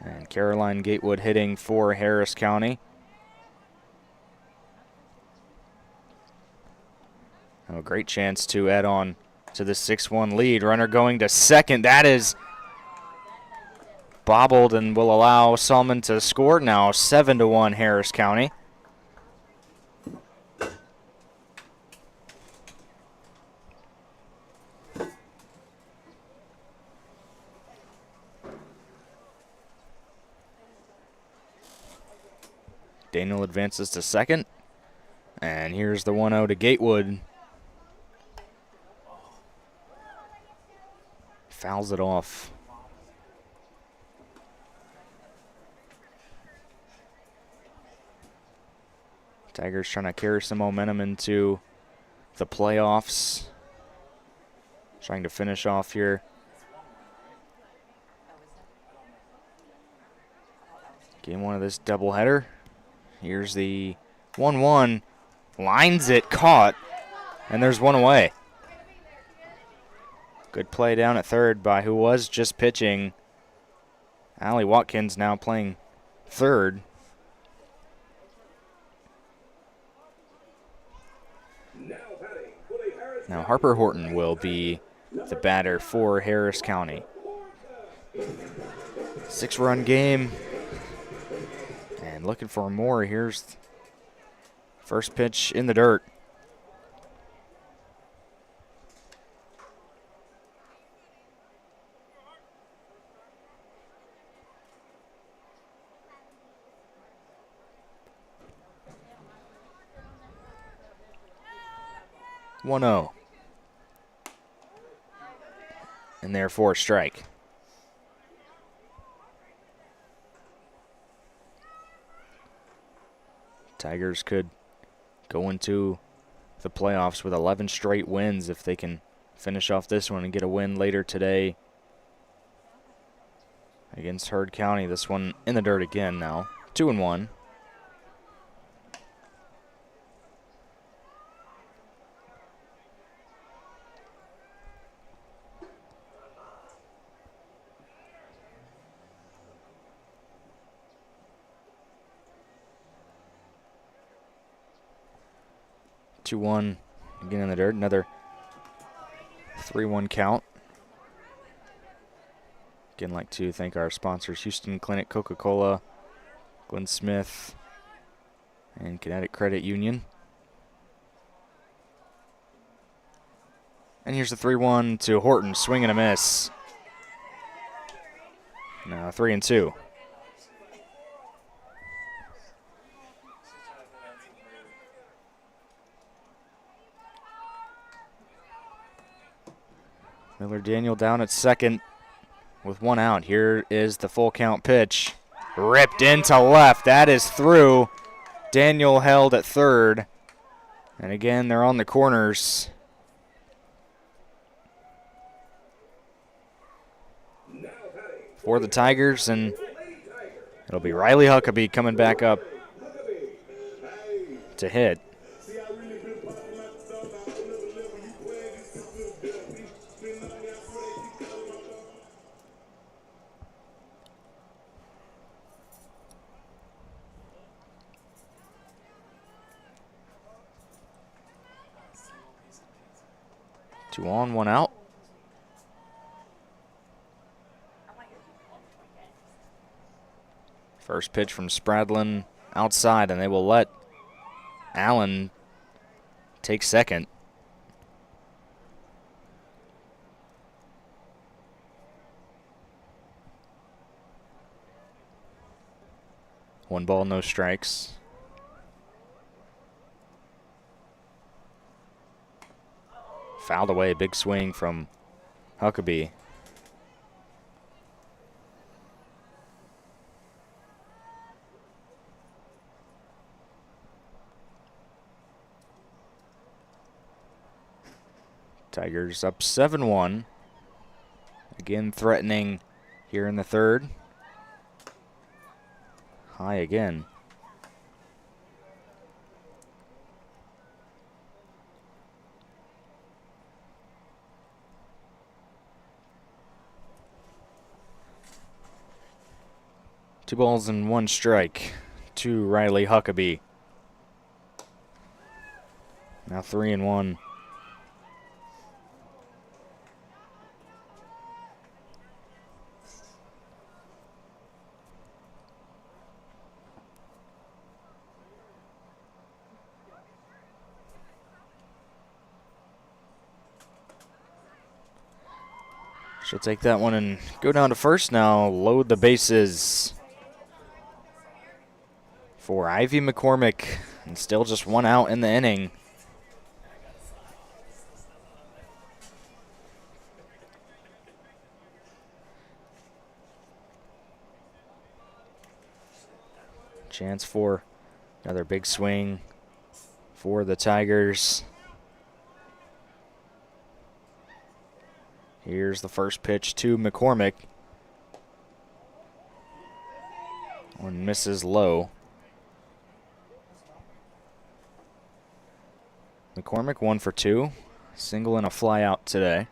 And Caroline Gatewood hitting for Harris County. A great chance to add on to the 6-1 lead. Runner going to second. That is bobbled and will allow Salmon to score now. 7-1 Harris County. Daniel advances to second. And here's the 1-0 to Gatewood. Fouls it off. Tigers trying to carry some momentum into the playoffs. Trying to finish off here. Game 1 of this doubleheader. Here's the 1-1. Lines it, caught, and there's one away. Good play down at third by who was just pitching. Allie Watkins now playing third. Now Harper Horton will be the batter for Harris County. 6-run game. And looking for more. Here's first pitch in the dirt. One-0. And therefore strike. Tigers could go into the playoffs with 11 straight wins if they can finish off this one and get a win later today against Heard County. This one in the dirt again now. 2-1. Two-1 again in the dirt. Another 3-1 count. Again, like to thank our sponsors: Houston Clinic, Coca-Cola, Glenn Smith, and Kinetic Credit Union. And here's the 3-1 to Horton. Swing and a miss. Now 3-2. Miller Daniel down at second with 1 out. Here is the full count pitch. Ripped into left. That is through. Daniel held at third. And again, they're on the corners. For the Tigers, and it'll be Riley Huckabee coming back up to hit. Two on, 1 out. First pitch from Spradlin outside, and they will let Allen take second. 1 ball, no strikes. Fouled away, big swing from Huckabee. Tigers up 7-1. Again threatening here in the third. High again. Two balls and 1 strike to Riley Huckabee. Now 3-1. She'll take that one and go down to first now. Load the bases for Ivy McCormick. And still just 1 out in the inning. Chance for another big swing for the Tigers. Here's the first pitch to McCormick. One misses low. McCormick 1 for 2. Single and a fly out today.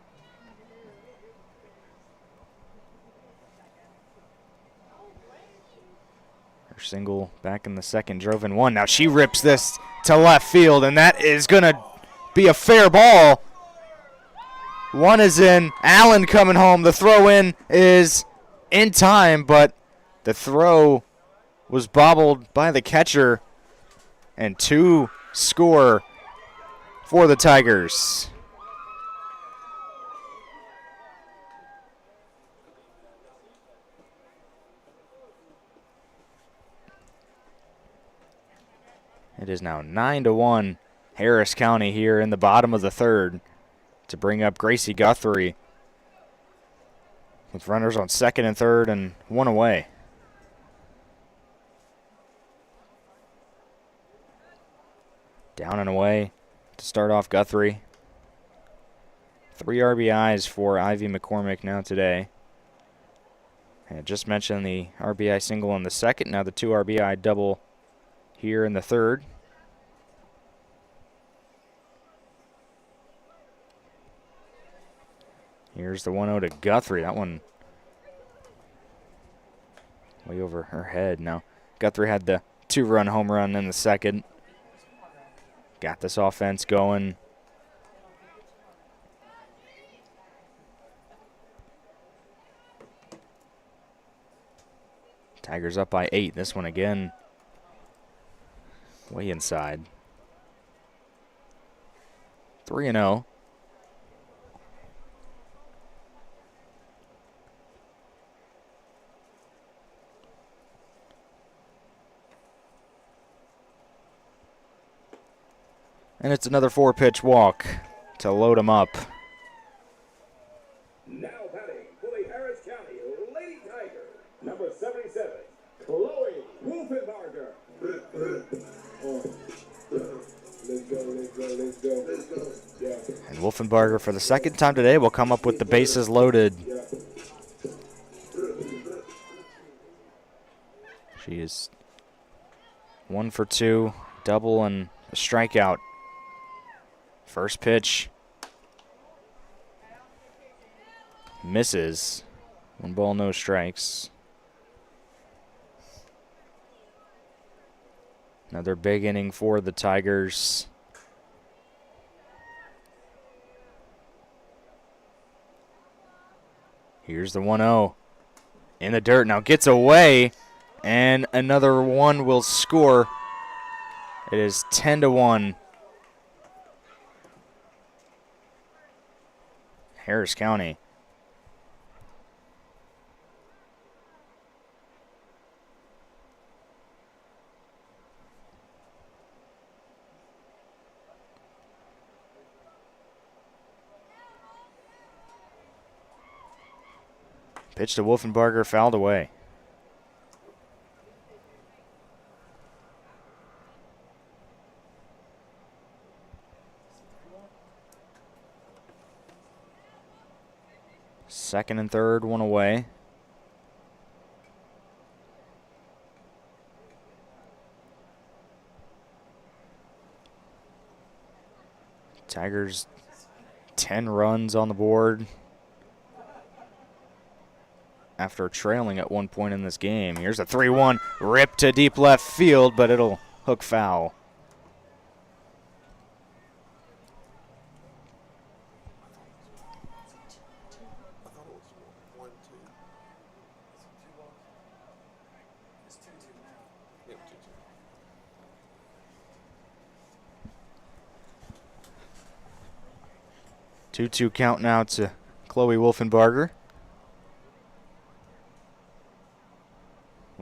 Her single back in the second drove in 1. Now she rips this to left field, and that is going to be a fair ball. 1 is in. Allen coming home. The throw in is in time, but the throw was bobbled by the catcher. And 2 score for the Tigers. It is now 9-1 Harris County here in the bottom of the third to bring up Gracie Guthrie with runners on second and third and 1 away. Down and away to start off Guthrie. 3 RBIs for Ivy McCormick now today. I just mentioned the RBI single in the second, now the 2 RBI double here in the third. Here's the 1-0 to Guthrie. That one way over her head. Now, Guthrie had the 2-run home run in the second. Got this offense going. Tigers up by 8. This one again way inside. 3-0. And it's another 4-pitch walk to load him up. Now batting for the Harris County Lady Tiger, number 77, Chloe Wolfenbarger. Let's go. Yeah. And Wolfenbarger for the second time today will come up with the bases loaded. She is 1 for 2, double and a strikeout. First pitch misses. 1 ball, no strikes. Another big inning for the Tigers. Here's the 1-0 in the dirt. Now gets away, and another one will score. It is 10-1. Harris County. Pitch to Wolfenbarger, fouled away. Second and third, one away. Tigers 10 runs on the board after trailing at one point in this game. Here's a 3-1 rip to deep left field, but it'll hook foul. Two-two count now to Chloe Wolfenbarger.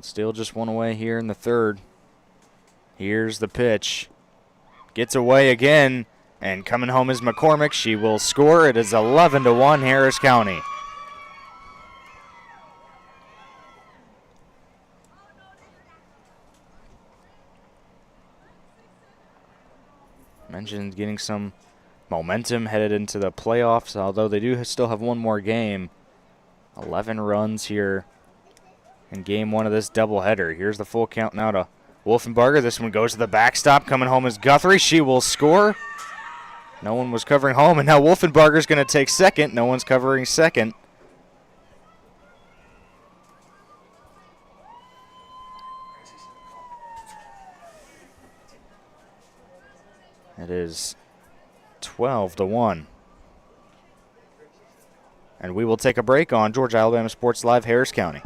Still just one away here in the third. Here's the pitch. Gets away again, and coming home is McCormick. She will score. It is 11-1 Harris County. Mentioned getting some momentum headed into the playoffs, although they do still have one more game. 11 runs here in game one of this doubleheader. Here's the full count now to Wolfenbarger. This one goes to the backstop. Coming home is Guthrie. She will score. No one was covering home, and now Wolfenbarger's going to take second. No one's covering second. It is 12-1. And we will take a break on Georgia Alabama Sports Live, Harris County.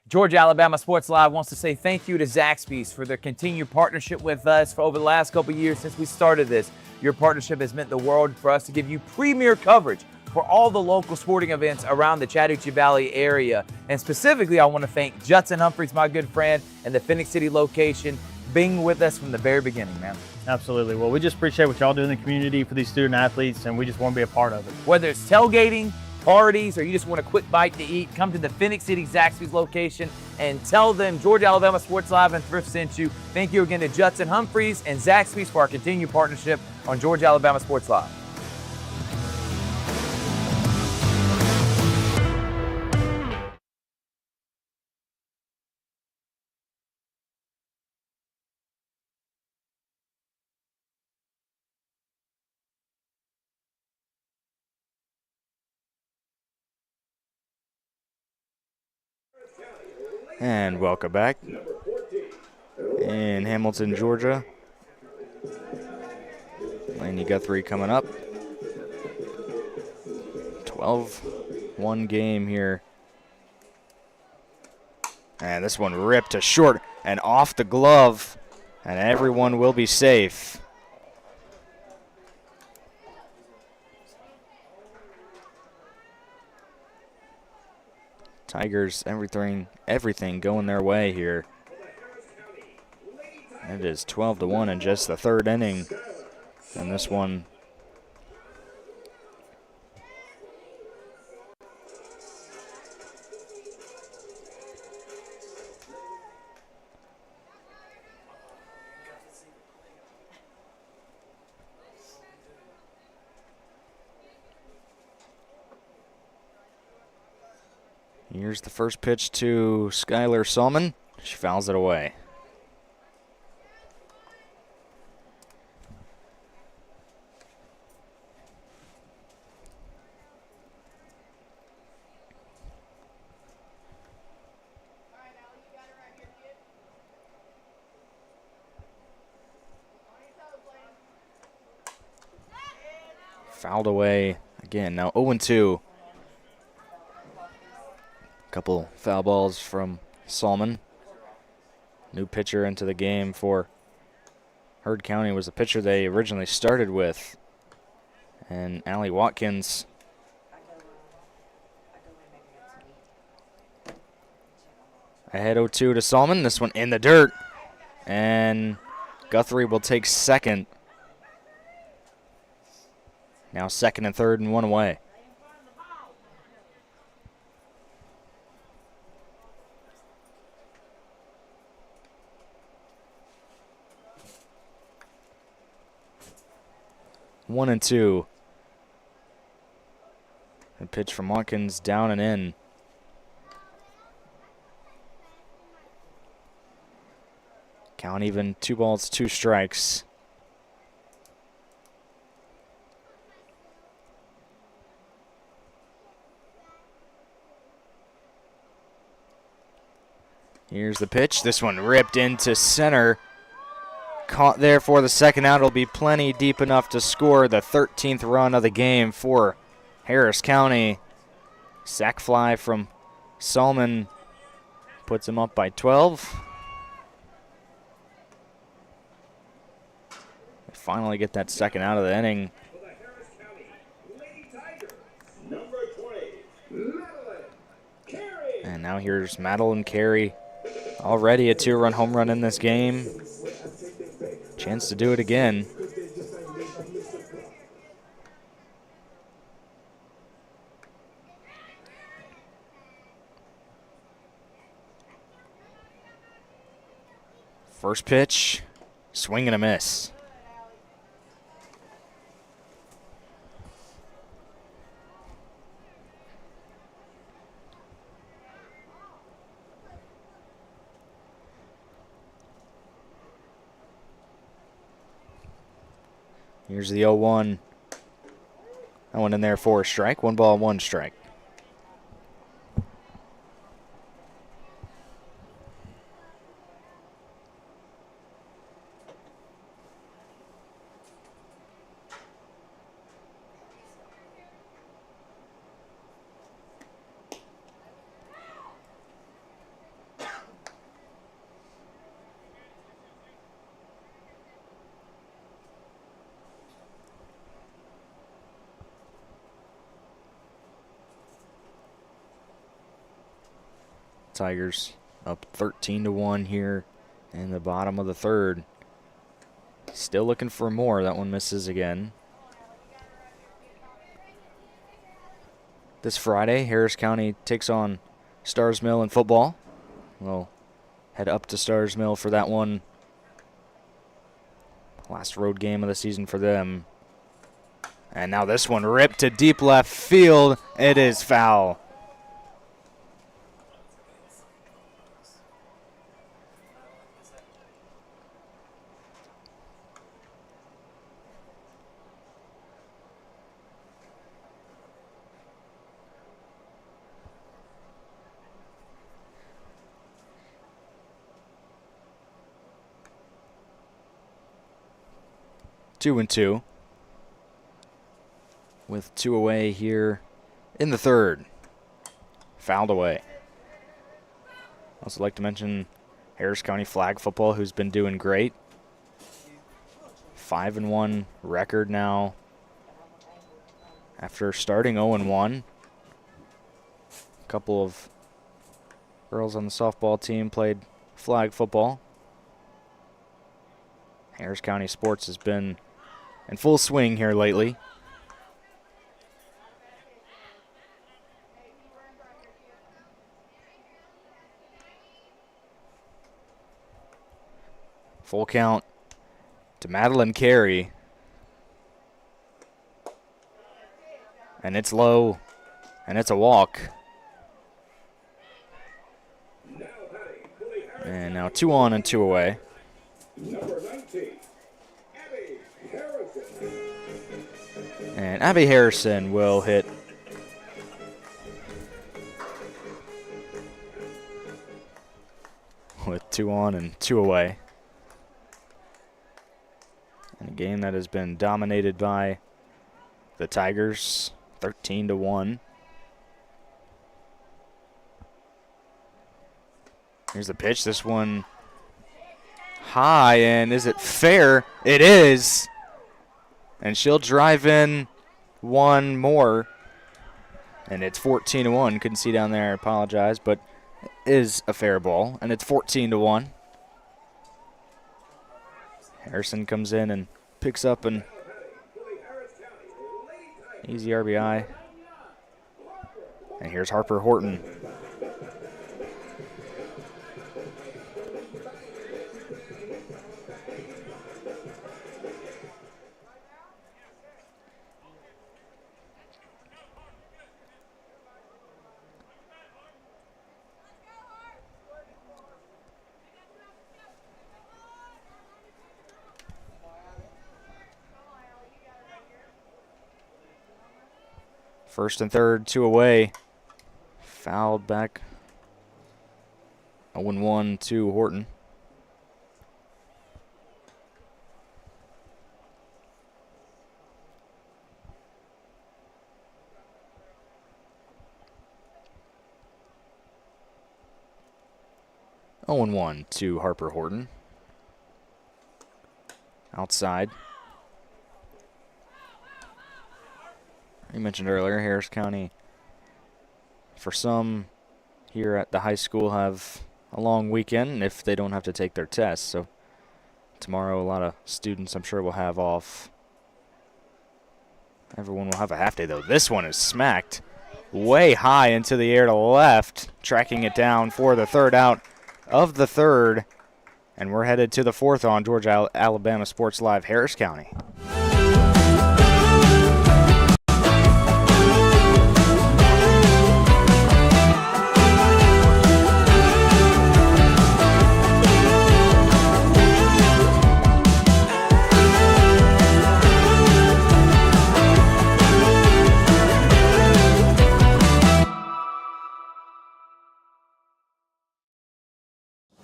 Georgia Alabama Sports Live wants to say thank you to Zaxby's for their continued partnership with us for over the last couple of years since we started this. Your partnership has meant the world for us to give you premier coverage for all the local sporting events around the Chattahoochee Valley area. And specifically, I want to thank Judson Humphreys, my good friend, and the Phoenix City location, being with us from the very beginning, man. Absolutely. Well, we just appreciate what y'all do in the community for these student athletes, and we just want to be a part of it. Whether it's tailgating, parties, or you just want a quick bite to eat, come to the Phoenix City Zaxby's location and tell them Georgia Alabama Sports Live and Thrift sent you. Thank you again to Judson Humphreys and Zaxby's for our continued partnership on Georgia Alabama Sports Live. And welcome back in Hamilton, Georgia. Laney Guthrie coming up. 12-1 game here. And this one ripped to short and off the glove, and everyone will be safe. Tigers, everything going their way here. It is 12-1 in just the third inning. And this one, here's the first pitch to Skylar Salmon. She fouls it away. Fouled away again. Now 0-2. Couple foul balls from Salmon. New pitcher into the game for Heard County was the pitcher they originally started with. And Allie Watkins ahead 0-2 to Salmon. This one in the dirt. And Guthrie will take second. Now second and third and one away. One and two. A pitch from Watkins down and in. Count even, 2 balls, 2 strikes. Here's the pitch. This one ripped into center. Caught there for the second out. It'll be plenty deep enough to score the 13th run of the game for Harris County. Sac fly from Salmon puts him up by 12. They finally get that second out of the inning. And now here's Madeline Carey. Already a 2-run home run in this game. Chance to do it again. First pitch, swing and a miss. Here's the 0-1. That one in there for a strike. 1 ball, 1 strike. Tigers up 13-1 here in the bottom of the third. Still looking for more. That one misses again. This Friday, Harris County takes on Stars Mill in football. We'll head up to Stars Mill for that one. Last road game of the season for them. And now this one ripped to deep left field. It is foul. Two and two, with 2 away here in the third. Fouled away. Also like to mention Harris County flag football, who's been doing great. 5-1 record now after starting 0-1. A couple of girls on the softball team played flag football. Harris County sports has been in full swing here lately. Full count to Madeline Carey. And it's low, and it's a walk. And now 2 on and 2 away. Number 19, Abby Harrison. And Abby Harrison will hit with 2 on and 2 away. In a game that has been dominated by the Tigers, 13-1. Here's the pitch. This one high, and is it fair? It is. And she'll drive in one more. And it's 14-1. Couldn't see down there, I apologize, but it is a fair ball, and it's 14-1. Harrison comes in and picks up an easy RBI. And here's Harper Horton. First and third, 2 away. Fouled back. 0-1 to Horton. Oh, and 1 to Harper Horton. Outside. You mentioned earlier, Harris County, for some here at the high school, have a long weekend if they don't have to take their tests. So tomorrow, a lot of students, I'm sure, will have off. Everyone will have a half day, though. This one is smacked way high into the air to left, tracking it down for the third out of the third. And we're headed to the fourth on Georgia Alabama Sports Live, Harris County.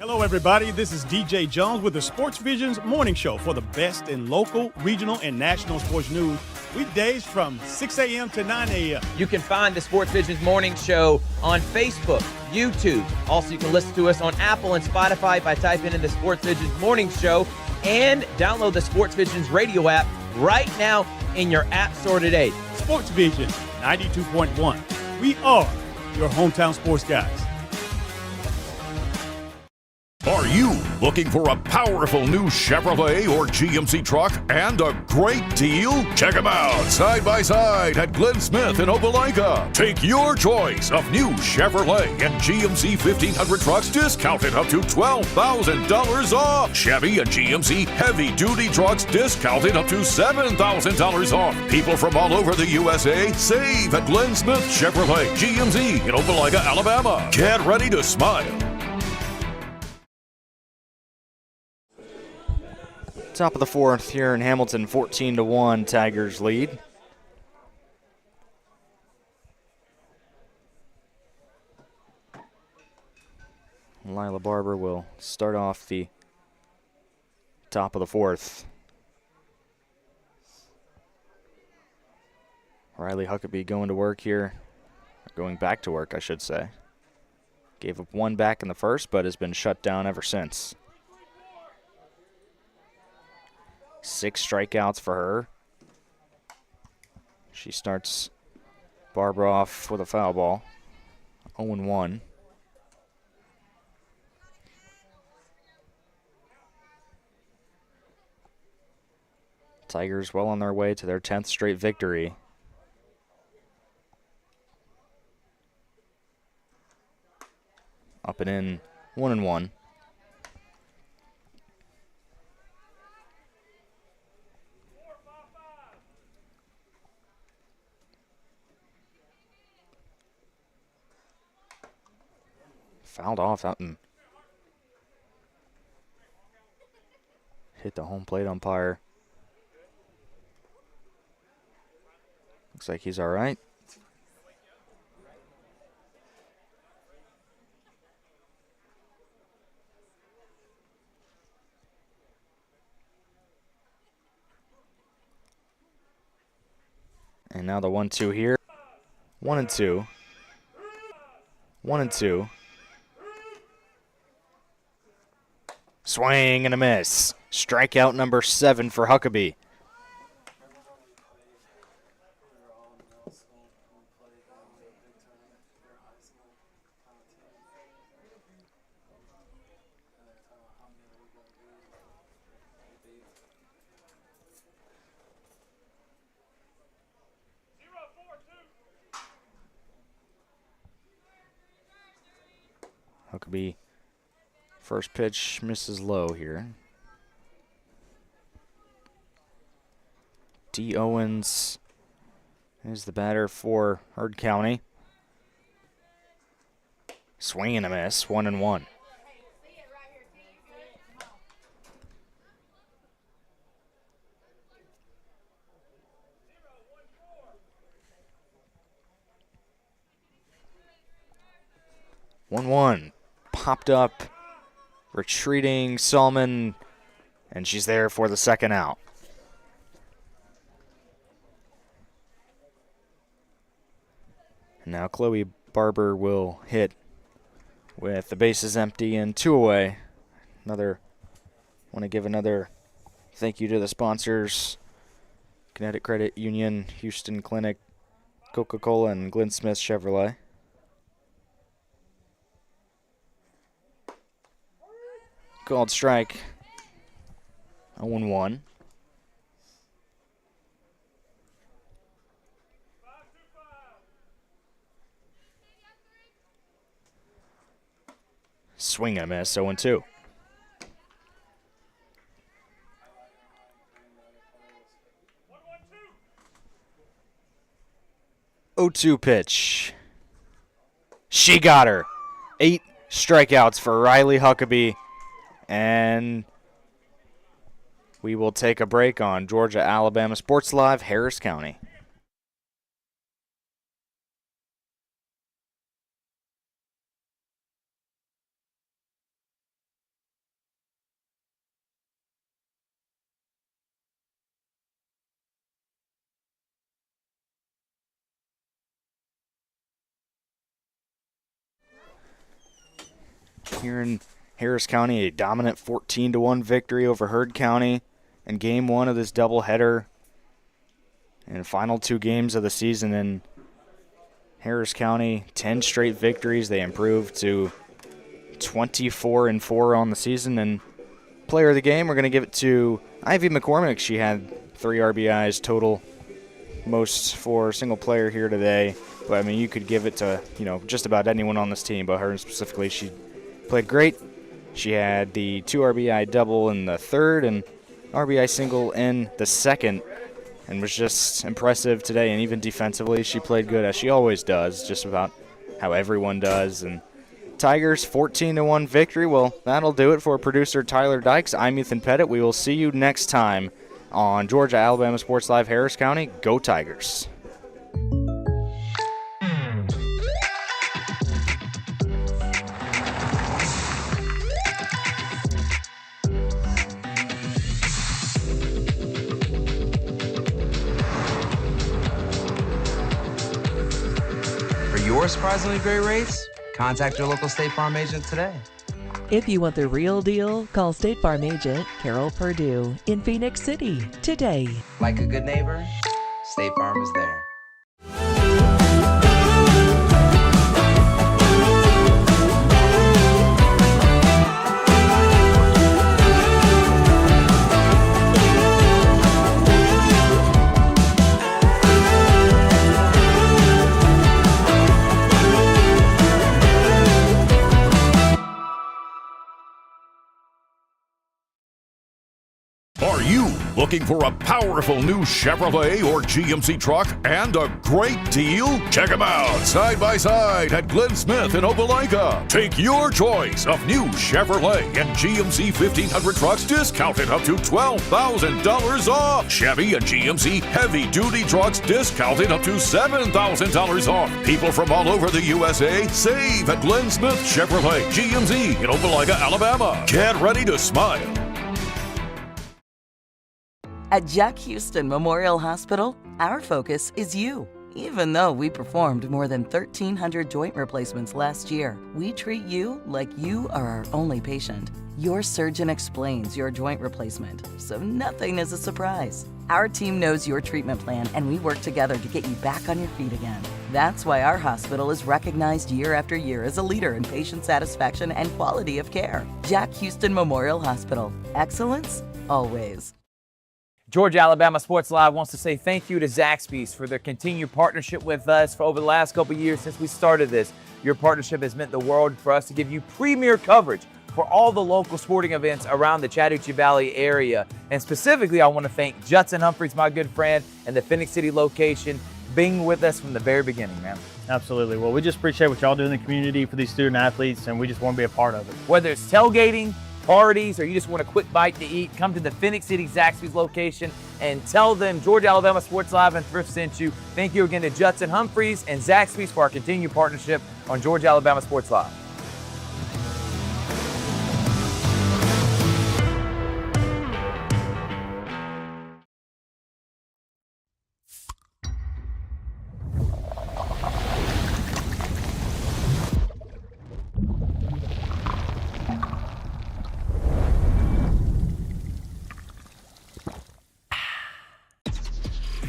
Hello, everybody. This is DJ Jones with the Sports Visions Morning Show for the best in local, regional, and national sports news. Weekdays from 6 a.m. to 9 a.m. You can find the Sports Visions Morning Show on Facebook, YouTube. Also, you can listen to us on Apple and Spotify by typing in the Sports Visions Morning Show, and download the Sports Visions radio app right now in your app store today. Sports Vision 92.1. We are your hometown sports guys. Are you looking for a powerful new Chevrolet or GMC truck and a great deal? Check them out side by side at Glenn Smith in Opelika. Take your choice of new Chevrolet and GMC 1500 trucks discounted up to $12,000 off. Chevy and GMC heavy-duty trucks discounted up to $7,000 off. People from all over the USA save at Glenn Smith Chevrolet GMC in Opelika, Alabama. Get ready to smile. Top of the fourth here in Hamilton, 14-1, Tigers lead. Lila Barber will start off the top of the fourth. Riley Huckabee going to work here, going back to work, I should say. Gave up one back in the first, but has been shut down ever since. 6 strikeouts for her. She starts Barber off with a foul ball. 0-1. Tigers well on their way to their 10th straight victory. Up and in, 1-1. Fouled off out and hit the home plate umpire. Looks like he's all right. And now the 1-2 here. 1-2. 1-2. Swing and a miss. Strikeout number 7 for Huckabee. Huckabee, first pitch misses low here. D. Owens is the batter for Heard County. Swing and a miss, 1-1. Popped up, retreating Salmon, and she's there for the second out. And now Chloe Barber will hit with the bases empty and 2 away. Want to give another thank you to the sponsors: Connecticut Credit Union, Houston Clinic, Coca-Cola, and Glenn Smith Chevrolet. Called strike. 0-1. Swing and a miss, 0-2. 0-2 pitch. She got her. 8 strikeouts for Riley Huckabee. And we will take a break on Georgia Alabama Sports Live, Harris County. Here in Harris County, a dominant 14-1 victory over Heard County in Game 1 of this doubleheader. And final 2 games of the season in Harris County, 10 straight victories. They improved to 24-4 on the season. And player of the game, we're going to give it to Ivy McCormick. She had 3 RBIs total, most for a single player here today. But, I mean, you could give it to, just about anyone on this team, but her specifically. She played great. She had the 2 RBI double in the third and RBI single in the second, and was just impressive today. And even defensively, she played good, as she always does, just about how everyone does. And Tigers 14-1 victory. Well, that'll do it for producer Tyler Dykes. I'm Ethan Pettit. We will see you next time on Georgia Alabama Sports Live, Harris County. Go Tigers. Your surprisingly great rates? Contact your local State Farm agent today. If you want the real deal, call State Farm agent Carol Purdue in Phoenix City today. Like a good neighbor, State Farm is there. Are you looking for a powerful new Chevrolet or GMC truck and a great deal? Check them out side by side at Glenn Smith in Opelika. Take your choice of new Chevrolet and GMC 1500 trucks discounted up to $12,000 off. Chevy and GMC heavy-duty trucks discounted up to $7,000 off. People from all over the USA save at Glenn Smith Chevrolet GMC in Opelika, Alabama. Get ready to smile. At Jack Houston Memorial Hospital, our focus is you. Even though we performed more than 1,300 joint replacements last year, we treat you like you are our only patient. Your surgeon explains your joint replacement, so nothing is a surprise. Our team knows your treatment plan, and we work together to get you back on your feet again. That's why our hospital is recognized year after year as a leader in patient satisfaction and quality of care. Jack Houston Memorial Hospital. Excellence, always. Georgia Alabama Sports Live wants to say thank you to Zaxby's for their continued partnership with us for over the last couple years since we started this. Your partnership has meant the world for us to give you premier coverage for all the local sporting events around the Chattahoochee Valley area. And specifically, I want to thank Judson Humphreys, my good friend, and the Phoenix City location, being with us from the very beginning, man. Absolutely. Well, we just appreciate what y'all do in the community for these student athletes, and we just want to be a part of it. Whether it's tailgating, parties, or you just want a quick bite to eat, come to the Phoenix City Zaxby's location and tell them Georgia Alabama Sports Live and Thrift sent you. Thank you again to Judson Humphreys and Zaxby's for our continued partnership on Georgia Alabama Sports Live.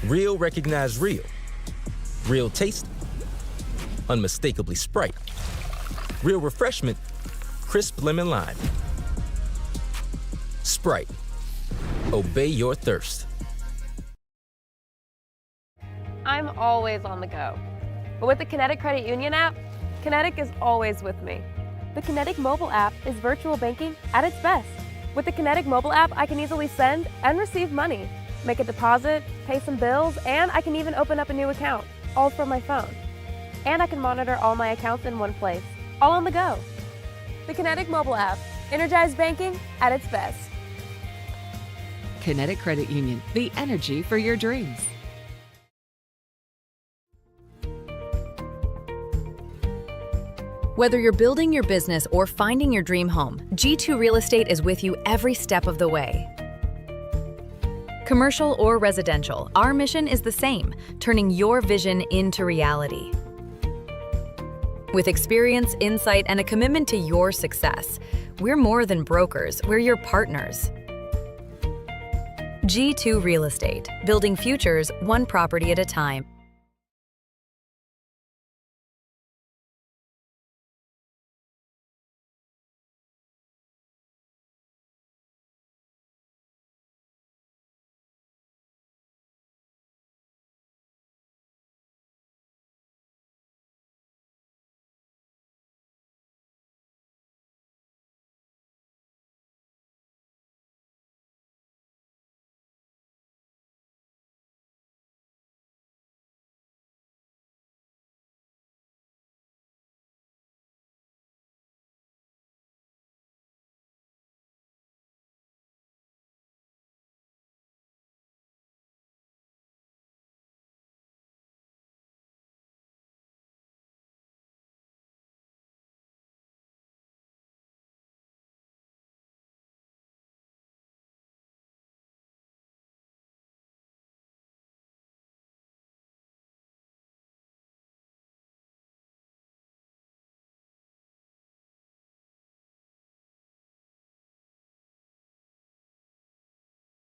Real recognize real. Real taste, unmistakably Sprite. Real refreshment, crisp lemon lime. Sprite, obey your thirst. I'm always on the go. But with the Kinetic Credit Union app, Kinetic is always with me. The Kinetic mobile app is virtual banking at its best. With the Kinetic mobile app, I can easily send and receive money, make a deposit, pay some bills, and I can even open up a new account, all from my phone. And I can monitor all my accounts in one place, all on the go. The Kinetic mobile app, energized banking at its best. Kinetic Credit Union, the energy for your dreams. Whether you're building your business or finding your dream home, G2 Real Estate is with you every step of the way. Commercial or residential, our mission is the same, turning your vision into reality. With experience, insight, and a commitment to your success, we're more than brokers, we're your partners. G2 Real Estate, building futures one property at a time.